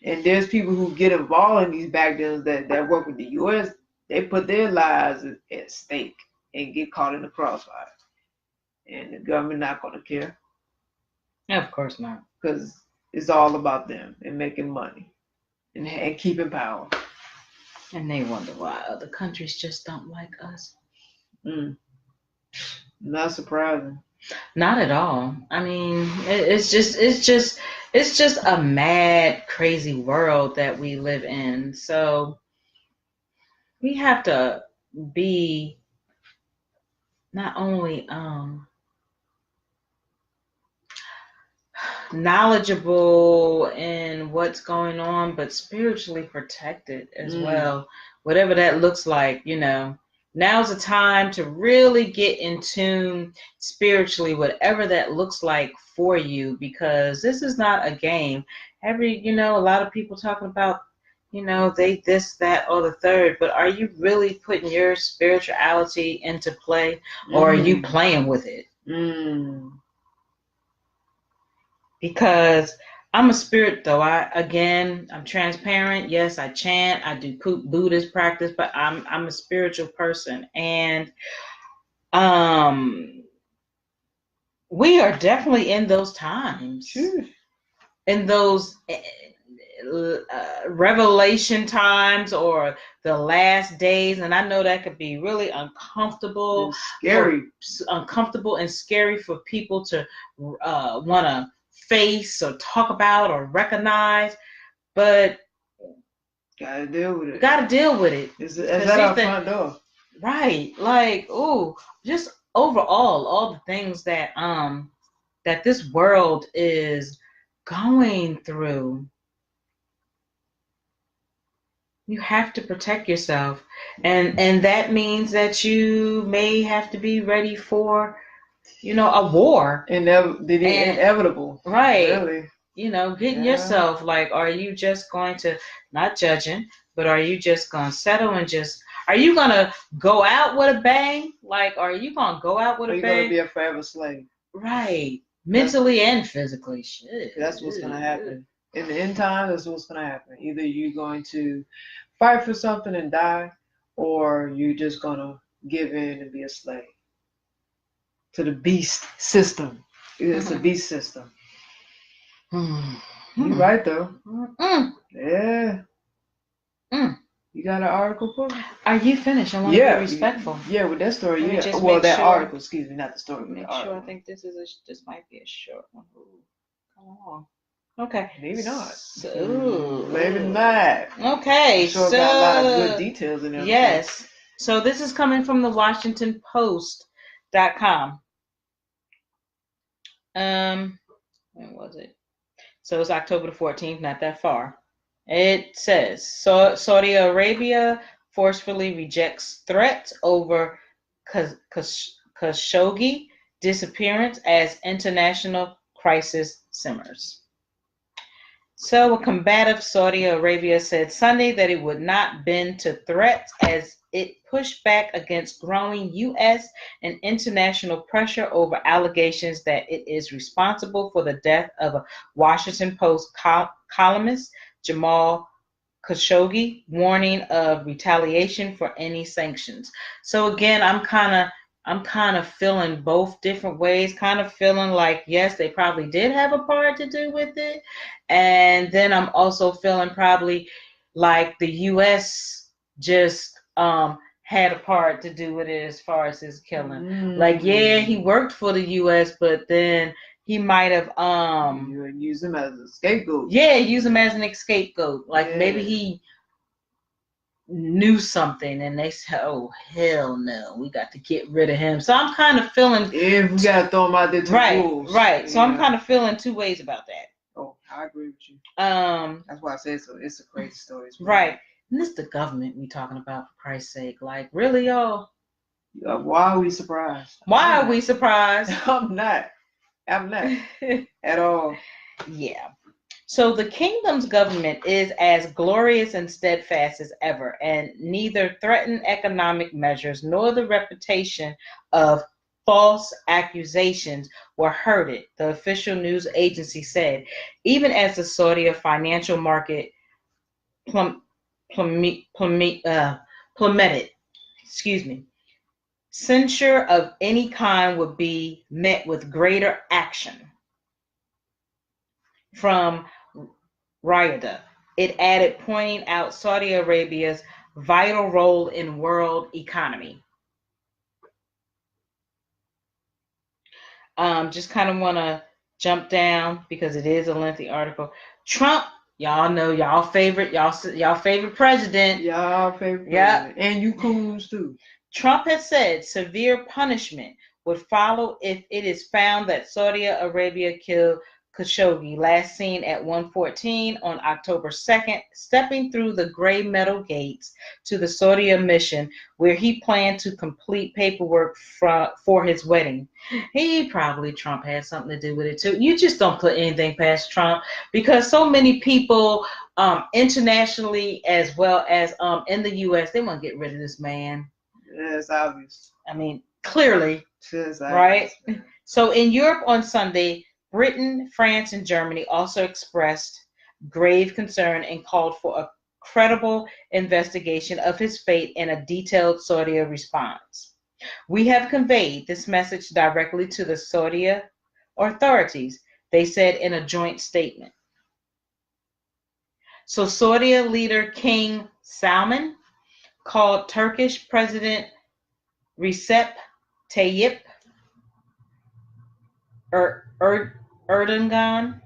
And there's people who get involved in these back deals that work with the U.S. They put their lives at stake and get caught in the crossfire, and the government not gonna care. Of course not, because it's all about them and making money and keeping power. And they wonder why other countries just don't like us. Not surprising. Not at all. I mean, it's just a mad, crazy world that we live in. So we have to be not only knowledgeable in what's going on, but spiritually protected as well. Whatever that looks like, now's the time to really get in tune spiritually, whatever that looks like for you, because this is not a game. A lot of people talking about, they this, that, or the third, but are you really putting your spirituality into play, or are you playing with it? Because I'm a spirit, though. I'm transparent. Yes, I chant. I do Buddhist practice, but I'm a spiritual person, and we are definitely in those times. Sure. In those revelation times or the last days, and I know that could be really uncomfortable, uncomfortable and scary for people to want to face or talk about or recognize, but gotta deal with it. It's at our front door. Right. Like, just overall, all the things that that this world is going through. You have to protect yourself, and that means that you may have to be ready for a war. Inevitable. Right. Really. Getting yourself, like, are you just going to, not judging, but are you just going to settle and are you going to go out with a bang? Like, are you going to go out with a bang? Are you going to be a forever slave? Right. Mentally and physically. Shit. That's what's going to happen. In the end time, that's what's going to happen. Either you're going to fight for something and die, or you're just going to give in and be a slave to the beast system. It's a beast system. You're right, though. Yeah. You got an article for me? Are you finished? I want to be respectful. Yeah, with that story, article, excuse me, not the story. Make sure. I think this might be a short one. Ooh, come on. Okay. Maybe not. So, Maybe not. Okay. I'm sure So got a lot of good details in there. yes. So this is coming from the WashingtonPost.com. When was it? So it's October the 14th, not that far. It says Saudi Arabia forcefully rejects threats over Khashoggi disappearance as international crisis simmers. So, a combative Saudi Arabia said Sunday that it would not bend to threats as it pushed back against growing U.S. and international pressure over allegations that it is responsible for the death of a Washington Post columnist, Jamal Khashoggi, warning of retaliation for any sanctions. So again, I'm kind of feeling both different ways, kind of feeling like yes, they probably did have a part to do with it. And then I'm also feeling probably like the US just had a part to do with it as far as his killing. Like yeah, he worked for the US, but then he might have You use him as a scapegoat. yeah, use him as an scapegoat. Like maybe Yeah. he knew something and they said, oh hell no, we got to get rid of him. So I'm kind of feeling If we gotta throw him out there to the wolves. Right. So I'm kind of feeling two ways about that. Oh, I agree with you. Um That's why I said so. It's a crazy story. Right. And this the government we talking about, for Christ's sake. Like, really, y'all? Why are we surprised? Why are we surprised? I'm not at all. Yeah. So the kingdom's government is as glorious and steadfast as ever, and neither threatened economic measures nor the reputation of false accusations were hurted, the official news agency said, even as the Saudi financial market plummeted. Excuse me. Censure of any kind would be met with greater action from Riyadh. It added, pointing out Saudi Arabia's vital role in world economy. Just kind of want to jump down because it is a lengthy article. Trump, y'all know y'all favorite president. Y'all favorite president. Yeah. And you coons too. Trump has said severe punishment would follow if it is found that Saudi Arabia killed Khashoggi, last seen at 1:14 on October 2nd, stepping through the gray metal gates to the Saudi mission where he planned to complete paperwork for his wedding. Trump had something to do with it too. You just don't put anything past Trump because so many people internationally as well as in the U.S., they want to get rid of this man. Yeah, it's obvious. I mean, clearly, it's right? Obvious. So in Europe on Sunday, Britain, France, and Germany also expressed grave concern and called for a credible investigation of his fate and a detailed Saudi response. We have conveyed this message directly to the Saudi authorities, they said in a joint statement. So Saudi leader King Salman called Turkish President Recep Tayyip Erdogan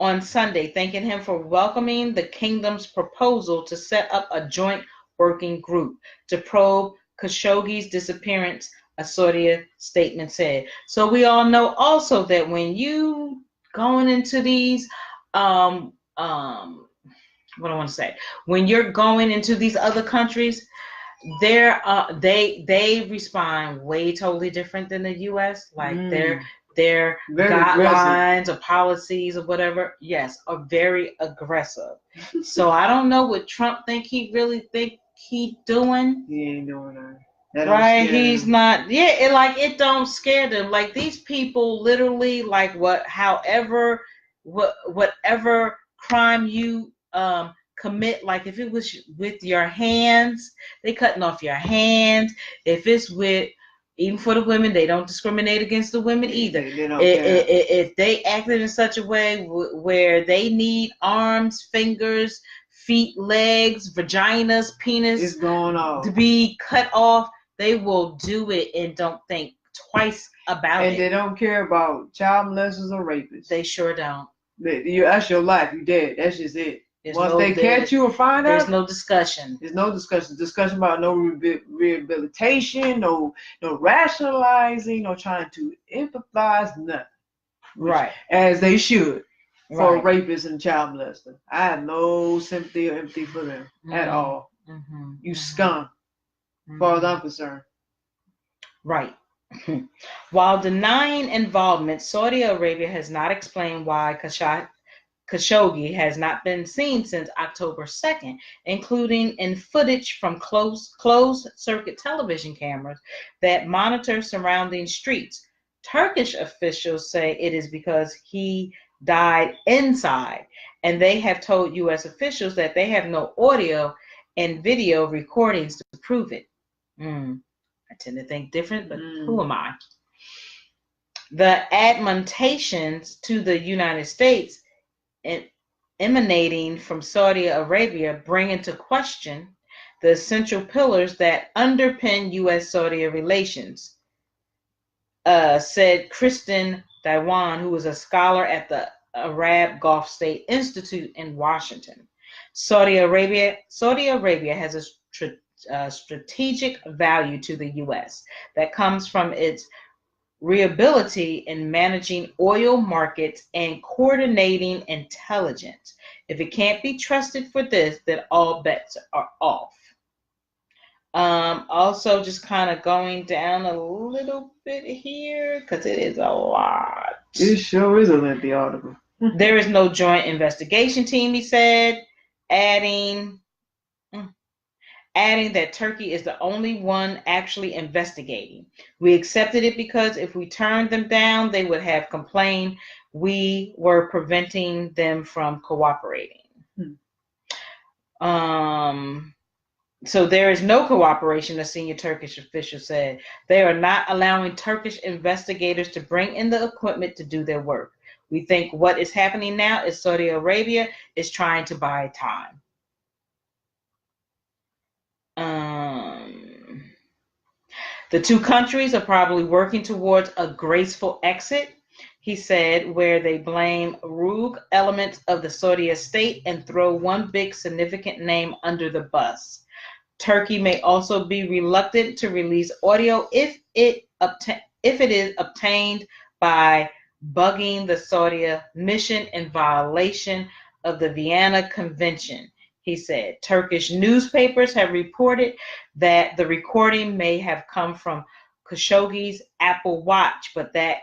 on Sunday, thanking him for welcoming the kingdom's proposal to set up a joint working group to probe Khashoggi's disappearance, a Saudi statement said. So we all know also that when you going into these what I want to say, when you're going into these other countries, they respond way totally different than the U.S. Like their very guidelines aggressive. Or policies or whatever, yes, are very aggressive. So I don't know what Trump he really think he doing. He ain't doing that. Right? He's not. Yeah, it don't scare them. Like these people, literally, like whatever crime you commit, like if it was with your hands, they cutting off your hands. If it's with, even for the women, they don't discriminate against the women either. If they acted in such a way where they need arms, fingers, feet, legs, vaginas, penis to be cut off, they will do it and don't think twice about it. And they don't care about child molesters or rapists. They sure don't. That's your life. You dead. That's just it. Once they catch you or find out, there's no discussion. There's no discussion. Discussion about no rehabilitation, no rationalizing, no trying to empathize, nothing. Right. As they should for a rapist and child molester. I have no sympathy or empathy for them at all. You scum, as far as I'm concerned. Right. While denying involvement, Saudi Arabia has not explained why Khashoggi has not been seen since October 2nd, including in footage from closed-circuit television cameras that monitor surrounding streets. Turkish officials say it is because he died inside, and they have told U.S. officials that they have no audio and video recordings to prove it. I tend to think different, but who am I? The admonitions to the United States emanating from Saudi Arabia bring into question the essential pillars that underpin U.S.-Saudi relations, said Kristen Diwan, who is a scholar at the Arab Gulf State Institute in Washington. Saudi Arabia has a strategic value to the U.S. that comes from its reliability in managing oil markets and coordinating intelligence. If it can't be trusted for this, then all bets are off. Also, just kind of going down a little bit here because it is a lot. It sure is a lengthy article. There is no joint investigation team, he said, adding that Turkey is the only one actually investigating. We accepted it because if we turned them down, they would have complained we were preventing them from cooperating. So there is no cooperation, a senior Turkish official said. They are not allowing Turkish investigators to bring in the equipment to do their work. We think what is happening now is Saudi Arabia is trying to buy time. The two countries are probably working towards a graceful exit, he said, where they blame rogue elements of the Saudi state and throw one big significant name under the bus. Turkey may also be reluctant to release audio if it is obtained by bugging the Saudi mission in violation of the Vienna Convention. He said Turkish newspapers have reported that the recording may have come from Khashoggi's Apple Watch, but that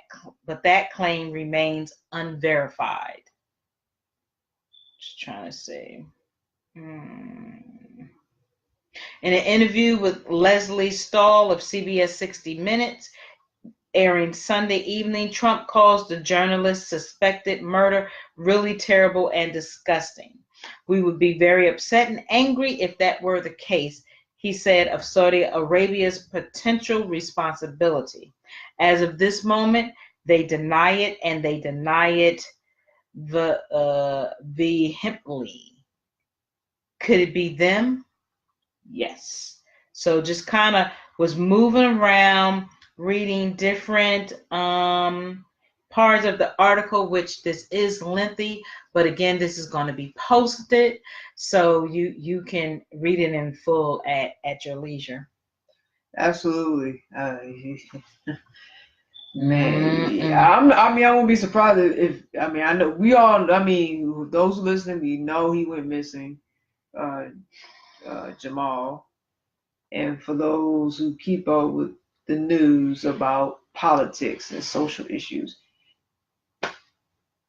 claim remains unverified. Just trying to see. In an interview with Leslie Stahl of CBS 60 Minutes, airing Sunday evening, Trump calls the journalist's suspected murder really terrible and disgusting. We would be very upset and angry if that were the case, he said of Saudi Arabia's potential responsibility. As of this moment, they deny it, and they deny it vehemently. Could it be them? Yes. So just kind of was moving around, reading different parts of the article, which this is lengthy, but again, this is going to be posted, so you can read it in full at your leisure. Absolutely. Man, I won't be surprised if I know we all. Those listening, we know he went missing, Jamal, and for those who keep up with the news about politics and social issues,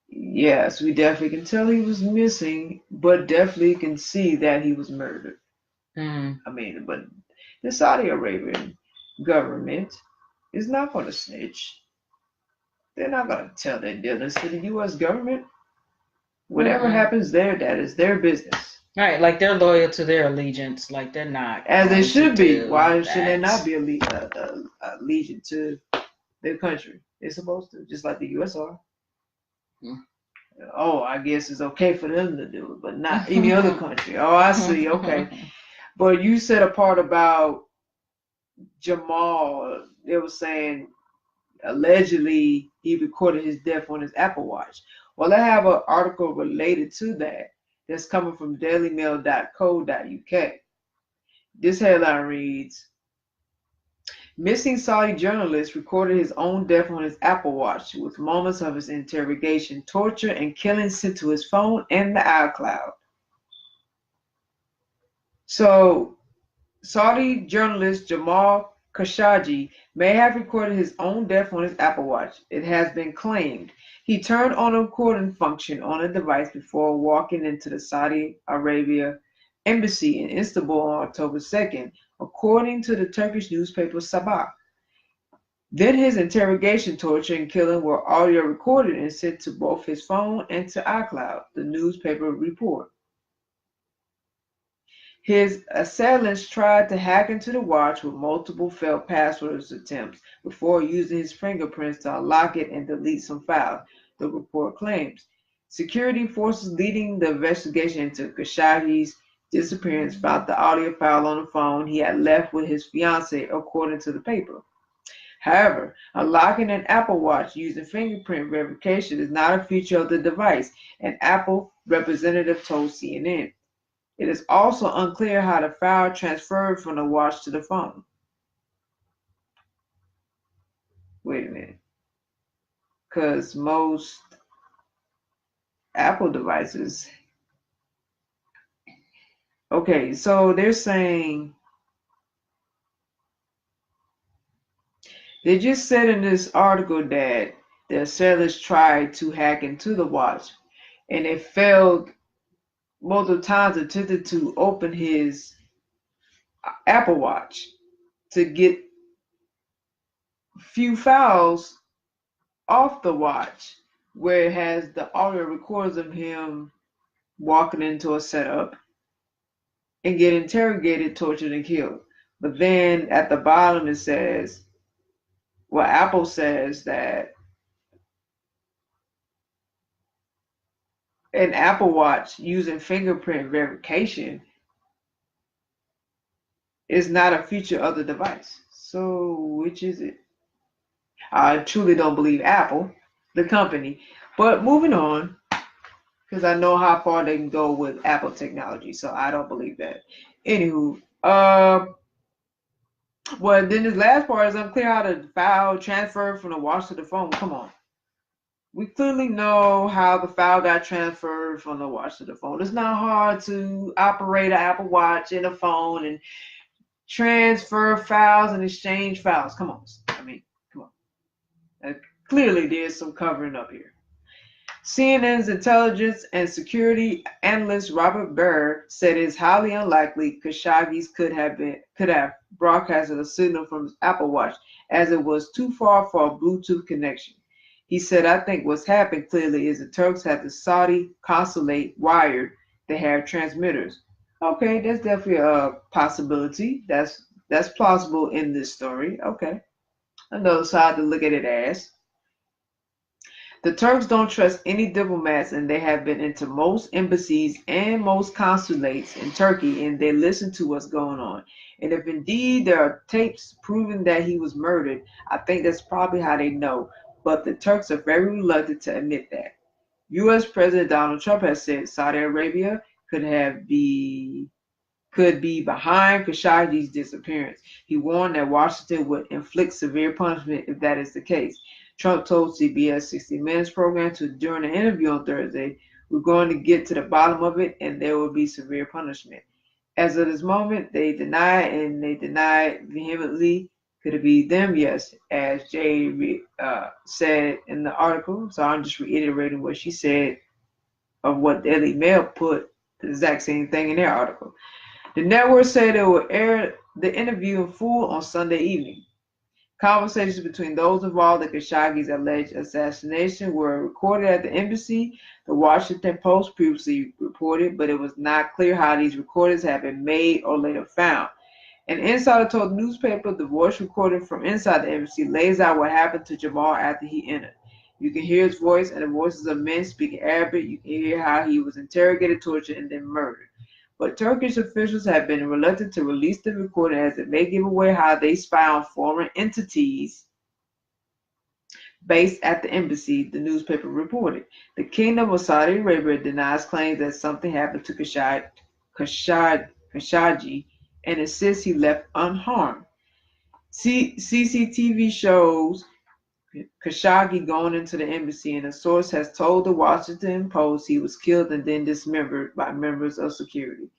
yes, we definitely can tell he was missing, but definitely can see that he was murdered. But the Saudi Arabian government is not going to snitch. They're not going to tell their dealings to the U.S. government. Whatever happens there, that is their business. Right, like they're loyal to their allegiance, like they're not. As they should be. Why should they not be allegiant to their country? They're supposed to, just like the U.S. are. Oh, I guess it's okay for them to do it, but not any other country. Oh, I see. Okay. But you said a part about Jamal. They were saying allegedly he recorded his death on his Apple Watch. Well, I have an article related to that that's coming from dailymail.co.uk. This headline reads, Missing Saudi journalist recorded his own death on his Apple Watch with moments of his interrogation, torture, and killing sent to his phone and the iCloud. So, Saudi journalist Jamal Khashoggi may have recorded his own death on his Apple Watch. It has been claimed he turned on a recording function on the device before walking into the Saudi Arabia embassy in Istanbul on October 2nd, according to the Turkish newspaper Sabah. Then his interrogation, torture, and killing were audio recorded and sent to both his phone and to iCloud, the newspaper report. His assailants tried to hack into the watch with multiple failed password attempts before using his fingerprints to unlock it and delete some files, the report claims. Security forces leading the investigation into Khashoggi's disappearance found the audio file on the phone he had left with his fiancée, according to the paper. However, unlocking an Apple Watch using fingerprint verification is not a feature of the device, an Apple representative told CNN. It is also unclear how the file transferred from the watch to the phone. Wait a minute. Because most Apple devices. Okay, so they're saying, they just said in this article that the assailants tried to hack into the watch and it failed multiple times, attempted to open his Apple Watch to get few files off the watch where it has the audio records of him walking into a setup and get interrogated, tortured, and killed. But then at the bottom it says, well, Apple says that an Apple Watch using fingerprint verification is not a feature of the device. So which is it? I truly don't believe Apple, the company. But moving on, because I know how far they can go with Apple technology, so I don't believe that. Anywho, well, then this last part is unclear how the file transferred from the watch to the phone. Come on. We clearly know how the file got transferred from the watch to the phone. It's not hard to operate an Apple Watch in a phone and transfer files and exchange files. Come on. I mean, come on. Clearly, there's some covering up here. CNN's intelligence and security analyst Robert Burr said it's highly unlikely Khashoggi could have broadcasted a signal from his Apple Watch, as it was too far for a Bluetooth connection. He said, I think what's happened clearly is the Turks had the Saudi consulate wired to have transmitters. Okay, that's definitely a possibility. That's plausible in this story. Okay. Another side to look at it as. The Turks don't trust any diplomats, and they have been into most embassies and most consulates in Turkey, and they listen to what's going on. And if indeed there are tapes proving that he was murdered, I think that's probably how they know. But the Turks are very reluctant to admit that. U.S. President Donald Trump has said Saudi Arabia could be behind Khashoggi's disappearance. He warned that Washington would inflict severe punishment if that is the case. Trump told CBS 60 Minutes program during an interview on Thursday, we're going to get to the bottom of it and there will be severe punishment. As of this moment, they deny vehemently. Could it be them? Yes, as Jay said in the article. So I'm just reiterating what she said of what Daily Mail put the exact same thing in their article. The network said it will air the interview in full on Sunday evening. Conversations between those involved in Khashoggi's alleged assassination were recorded at the embassy, the Washington Post previously reported, but it was not clear how these recordings had been made or later found. An insider told the newspaper the voice recorded from inside the embassy lays out what happened to Jamal after he entered. You can hear his voice and the voices of men speaking Arabic. You can hear how he was interrogated, tortured, and then murdered. But Turkish officials have been reluctant to release the recording as it may give away how they spy on foreign entities based at the embassy, the newspaper reported. The Kingdom of Saudi Arabia denies claims that something happened to Khashoggi and insists he left unharmed. CCTV shows Khashoggi going into the embassy, and a source has told the Washington Post he was killed and then dismembered by members of security.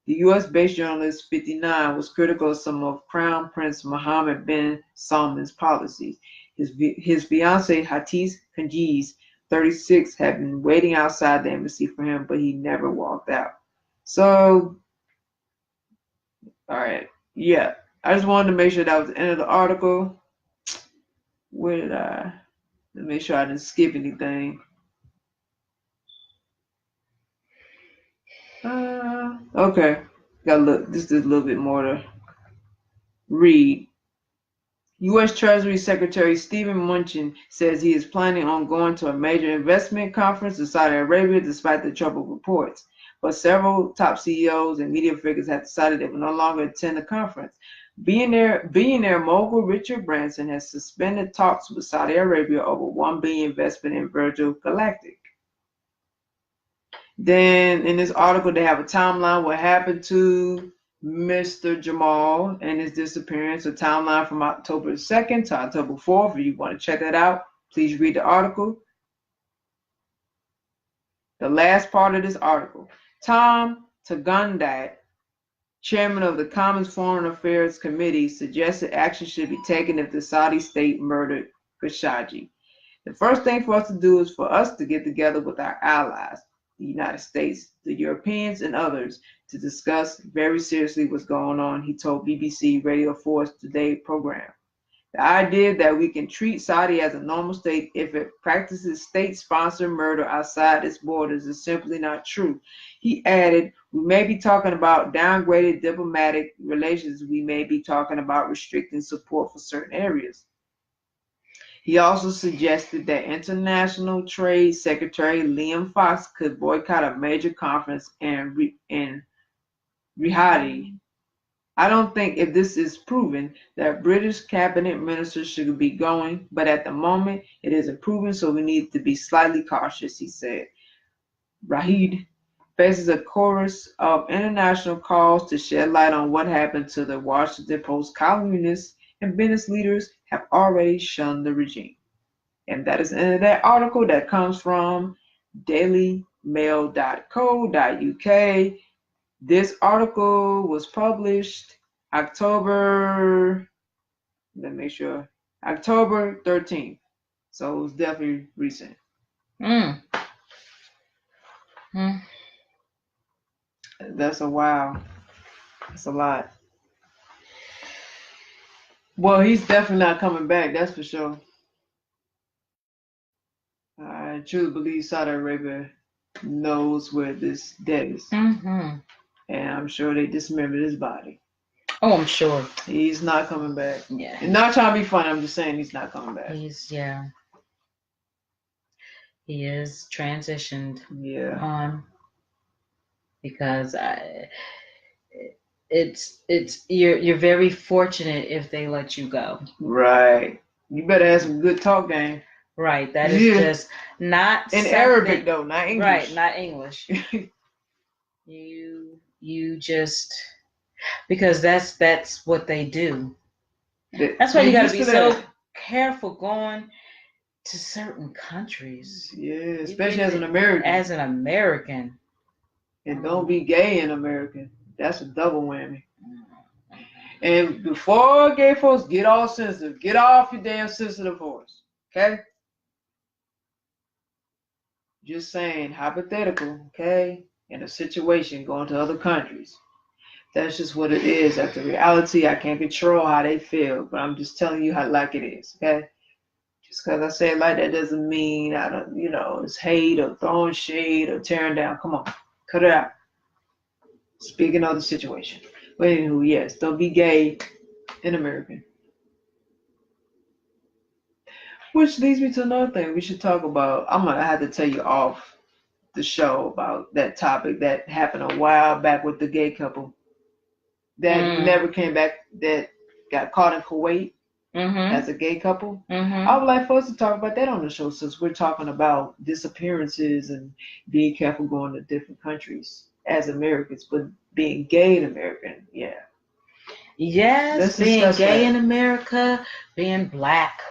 The U.S.-based journalist 59 was critical of some of Crown Prince Mohammed bin Salman's policies. His fiancée Hatice Khaji's 36 had been waiting outside the embassy for him, but he never walked out. So, all right, yeah. I just wanted to make sure that was the end of the article. Where did I? Let me make sure I didn't skip anything. Okay, gotta look. This is a little bit more to read. U.S. Treasury Secretary Stephen Mnuchin says he is planning on going to a major investment conference in Saudi Arabia despite the troubled reports. But several top CEOs and media figures have decided they will no longer attend the conference. Billionaire mogul Richard Branson has suspended talks with Saudi Arabia over $1 billion investment in Virgin Galactic. Then in this article, they have a timeline what happened to Mr. Jamal and his disappearance, a timeline from October 2nd to October 4th. If you want to check that out, please read the article. The last part of this article. Tom Tagundat, chairman of the Commons Foreign Affairs Committee, suggested action should be taken if the Saudi state murdered Khashoggi. The first thing for us to do is for us to get together with our allies, the United States, the Europeans, and others, to discuss very seriously what's going on, he told BBC Radio 4's Today program. The idea that we can treat Saudi as a normal state if it practices state-sponsored murder outside its borders is simply not true. He added, we may be talking about downgraded diplomatic relations. We may be talking about restricting support for certain areas. He also suggested that International Trade Secretary Liam Fox could boycott a major conference in Riyadh. I don't think if this is proven that British cabinet ministers should be going, but at the moment it isn't proven, so we need to be slightly cautious, he said. Riyadh faces a chorus of international calls to shed light on what happened to the Washington Post columnists, and business leaders have already shunned the regime. And that is the end of that article that comes from dailymail.co.uk. This article was published October 13th. So it was definitely recent. That's a wow. That's a lot. Well, he's definitely not coming back, that's for sure. I truly believe Saudi Arabia knows where this dead is. And I'm sure they dismembered his body. Oh, I'm sure. He's not coming back. Yeah. And not trying to be funny, I'm just saying he's not coming back. He is transitioned. Yeah. Because you're very fortunate if they let you go. Right. You better have some good talk game. Right. That is just not in Arabic though, not English. Right, not English. you just, because that's what they do. That's why you gotta be so careful going to certain countries. Yeah, especially as an American. And don't be gay in America. That's a double whammy. And before gay folks get all sensitive, get off your damn sensitive horse. Okay? Just saying, hypothetical, okay? In a situation going to other countries. That's just what it is. That's the reality. I can't control how they feel, but I'm just telling you how like it is, okay? Just because I say it like that doesn't mean I don't, it's hate or throwing shade or tearing down. Come on, cut it out. Speaking of the situation. But anywho, yes, don't be gay in America. Which leads me to another thing we should talk about. I'm going to have to tell you off the show about that topic that happened a while back with the gay couple that never came back, that got caught in Kuwait. as a gay couple. Mm-hmm. I would like for us to talk about that on the show since we're talking about disappearances and being careful going to different countries as Americans, but being gay in American, yeah. Yes, Let's being discuss gay that. in America, being black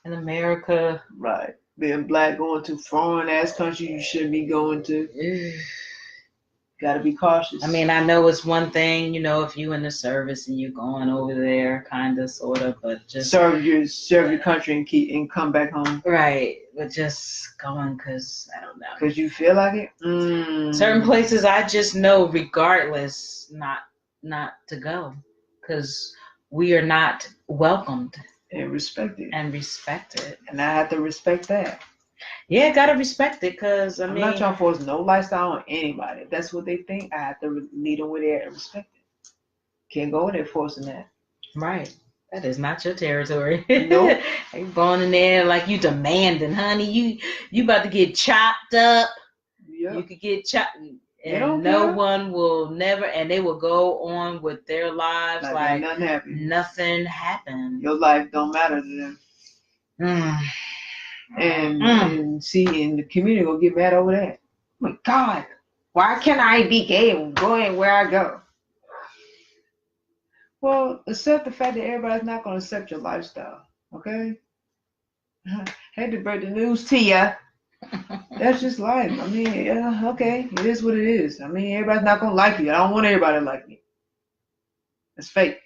in America. Right. Being black, going to foreign ass countries you shouldn't be going to. Got to be cautious. I mean, I know it's one thing, if you in the service and you're going over there, kind of, sort of, but just serve your country and come back home. Right, but just going because I don't know. Because you feel like it. Certain places I just know, regardless, not to go, because we are not welcomed and respected. And I have to respect that. Yeah, gotta respect it, because I'm not trying to force no lifestyle on anybody. If that's what they think, I have to lead them with it and respect it. Can't go in there forcing that. Right. That is not your territory. Nope. You going in there like you demanding, honey. You about to get chopped up. Yep. You could get chopped. And no one will never, and they will go on with their lives like nothing happened. Your life don't matter to them. And see, in the community will get mad over that. Oh my God, why can't I be gay and going where I go? Well, accept the fact that everybody's not going to accept your lifestyle, okay? Hate to break the news to ya. That's just life. I mean, yeah, okay, it is what it is. I mean, everybody's not going to like you. I don't want everybody to like me. It's fake.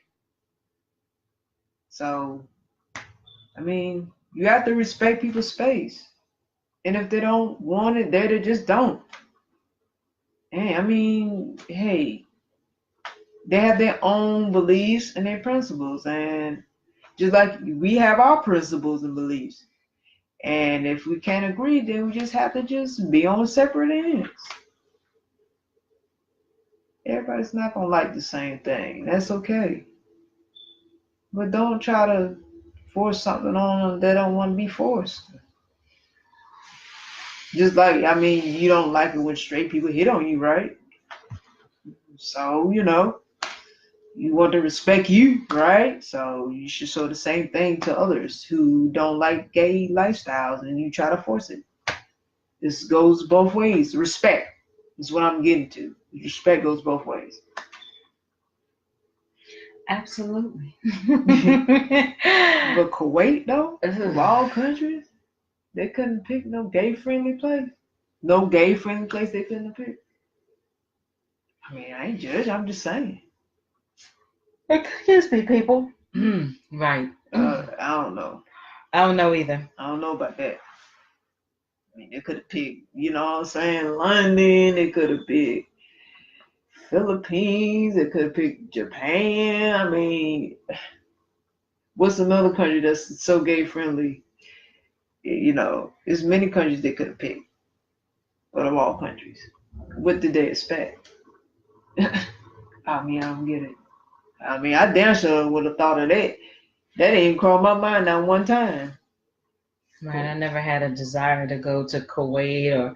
So, I mean, you have to respect people's space. And if they don't want it, they just don't. Hey, I mean, hey, they have their own beliefs and their principles. And just like we have our principles and beliefs. And if we can't agree, then we just have to just be on separate ends. Everybody's not going to like the same thing. That's okay. But don't try to force something on them that don't want to be forced. Just like, I mean, you don't like it when straight people hit on you, right? So, you want to respect you, right? So you should show the same thing to others who don't like gay lifestyles and you try to force it. This goes both ways. Respect is what I'm getting to. Respect goes both ways. Absolutely. But Kuwait, though, of all countries, they couldn't pick no gay-friendly place. No gay-friendly place they couldn't pick. I mean, I ain't judge. I'm just saying. Excuse me, people. Right. I don't know. I don't know either. I don't know about that. I mean, they could have picked, you know what I'm saying, London. They could have picked Philippines. They could have picked Japan. I mean, what's another country that's so gay-friendly? There's many countries they could have picked. But of all countries, what did they expect? I mean, I don't get it. I mean, I damn sure would have thought of that. That didn't cross my mind not one time. Right, I never had a desire to go to Kuwait or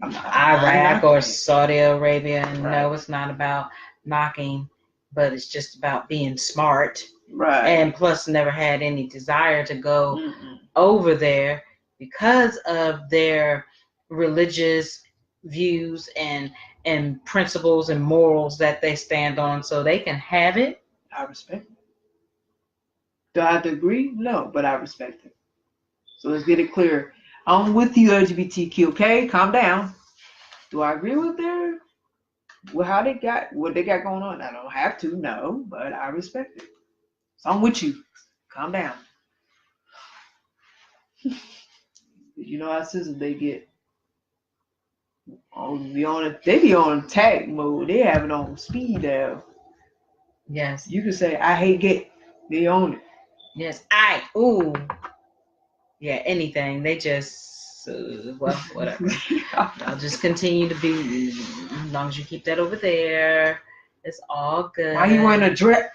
Iraq or Saudi Arabia. And no, it's not about knocking, but it's just about being smart. Right. And plus, never had any desire to go over there because of their religious views and principles and morals that they stand on, so they can have it. I respect it. Do I have to agree? No, but I respect it. So let's get it clear. I'm with you, LGBTQ, okay? Calm down. Do I agree with them? Well, what they got going on? I don't have to, no, but I respect it. So I'm with you. Calm down. You know how sensitive they get. They be on attack mode. They have it on speed dial. Yes. You can say, I hate gay. They own it. Yes. Yeah, anything. They just, whatever. I'll just continue to be, as long as you keep that over there, it's all good. Why he wearing a drip?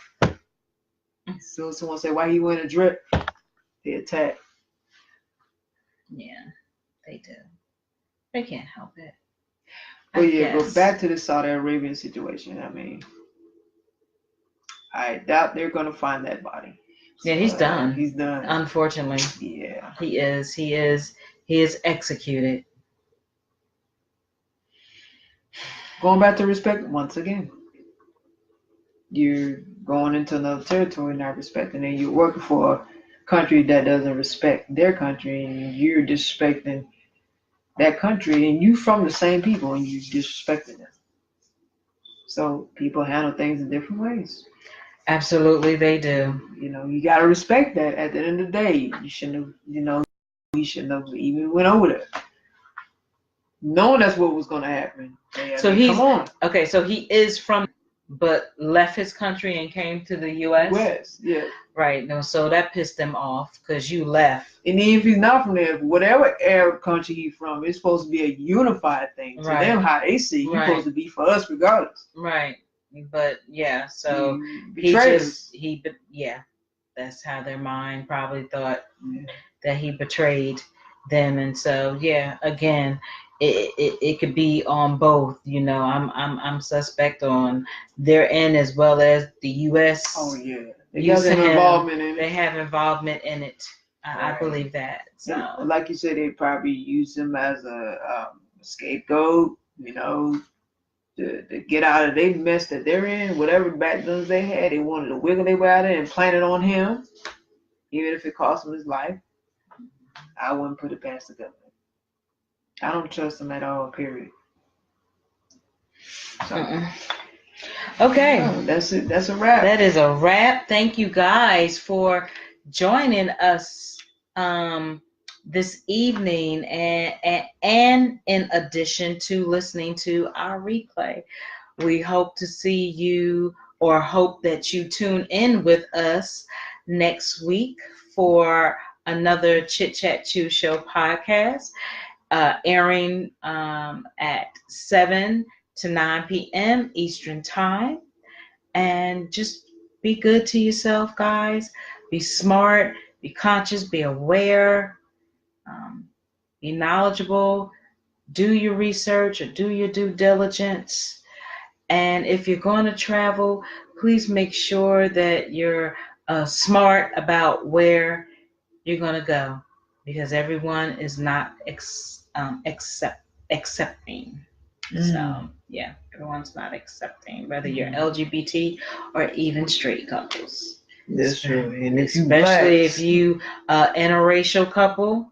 So someone say, why he wearing a drip? They attack. Yeah, they do. They can't help it. But back to the Saudi Arabian situation. I mean, I doubt they're going to find that body. Yeah, he's done. He's done. Unfortunately. Yeah. He is executed. Going back to respect once again. You're going into another territory not respecting it. You're working for a country that doesn't respect their country, and you're disrespecting that country, and you from the same people, and you disrespecting them. So people handle things in different ways. Absolutely, they do. You know, you gotta respect that. At the end of the day, you shouldn't have. You know, we shouldn't have even went over there, knowing that's what was gonna happen. So come on. Okay. So he is from, but left his country and came to the U.S. West, yeah. Right. No. So that pissed them off because you left. And even if he's not from there, whatever Arab country he's from, it's supposed to be a unified thing. To them, how they see, he's supposed to be for us regardless. Right. But yeah, so yeah, that's how their mind probably thought that he betrayed them, and so yeah, again, it could be on both. You know, I'm suspect on their end as well as the U.S. Oh yeah, they got involvement in it. They have involvement in it. I believe that. So, like you said, they probably use him as a scapegoat. You know. To get out of the mess that they're in, whatever backgrounds they had, they wanted to wiggle their way out of it and plant it on him, even if it cost him his life. I wouldn't put it past the government. I don't trust them at all, period. So, okay. That's it. That's a wrap. That is a wrap. Thank you guys for joining us this evening, and in addition to listening to our replay. We hope to see you, or hope that you tune in with us next week for another Chit Chat Chew Show podcast, airing at 7 to 9 p.m. Eastern Time. And just be good to yourself, guys. Be smart, be conscious, be aware. Be knowledgeable, do your research or do your due diligence. And if you're going to travel, please make sure that you're smart about where you're going to go, because everyone is not accepting. So, yeah, everyone's not accepting, whether you're LGBT or even straight couples. That's true. And especially if you interracial couple,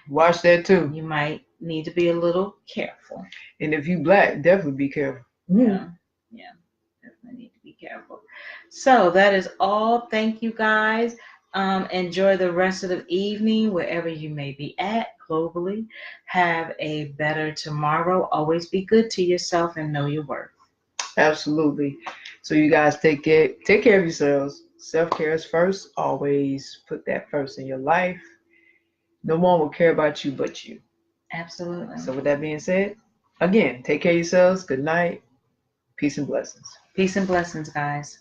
watch that too. You might need to be a little careful. And if you black, definitely be careful. Yeah, definitely need to be careful. So that is all. Thank you guys. Enjoy the rest of the evening wherever you may be at globally. Have a better tomorrow. Always be good to yourself and know your worth. Absolutely. So you guys take care of yourselves. Self-care is first. Always put that first in your life. No one will care about you but you. Absolutely. So with that being said, again, take care of yourselves. Good night. Peace and blessings. Peace and blessings, guys.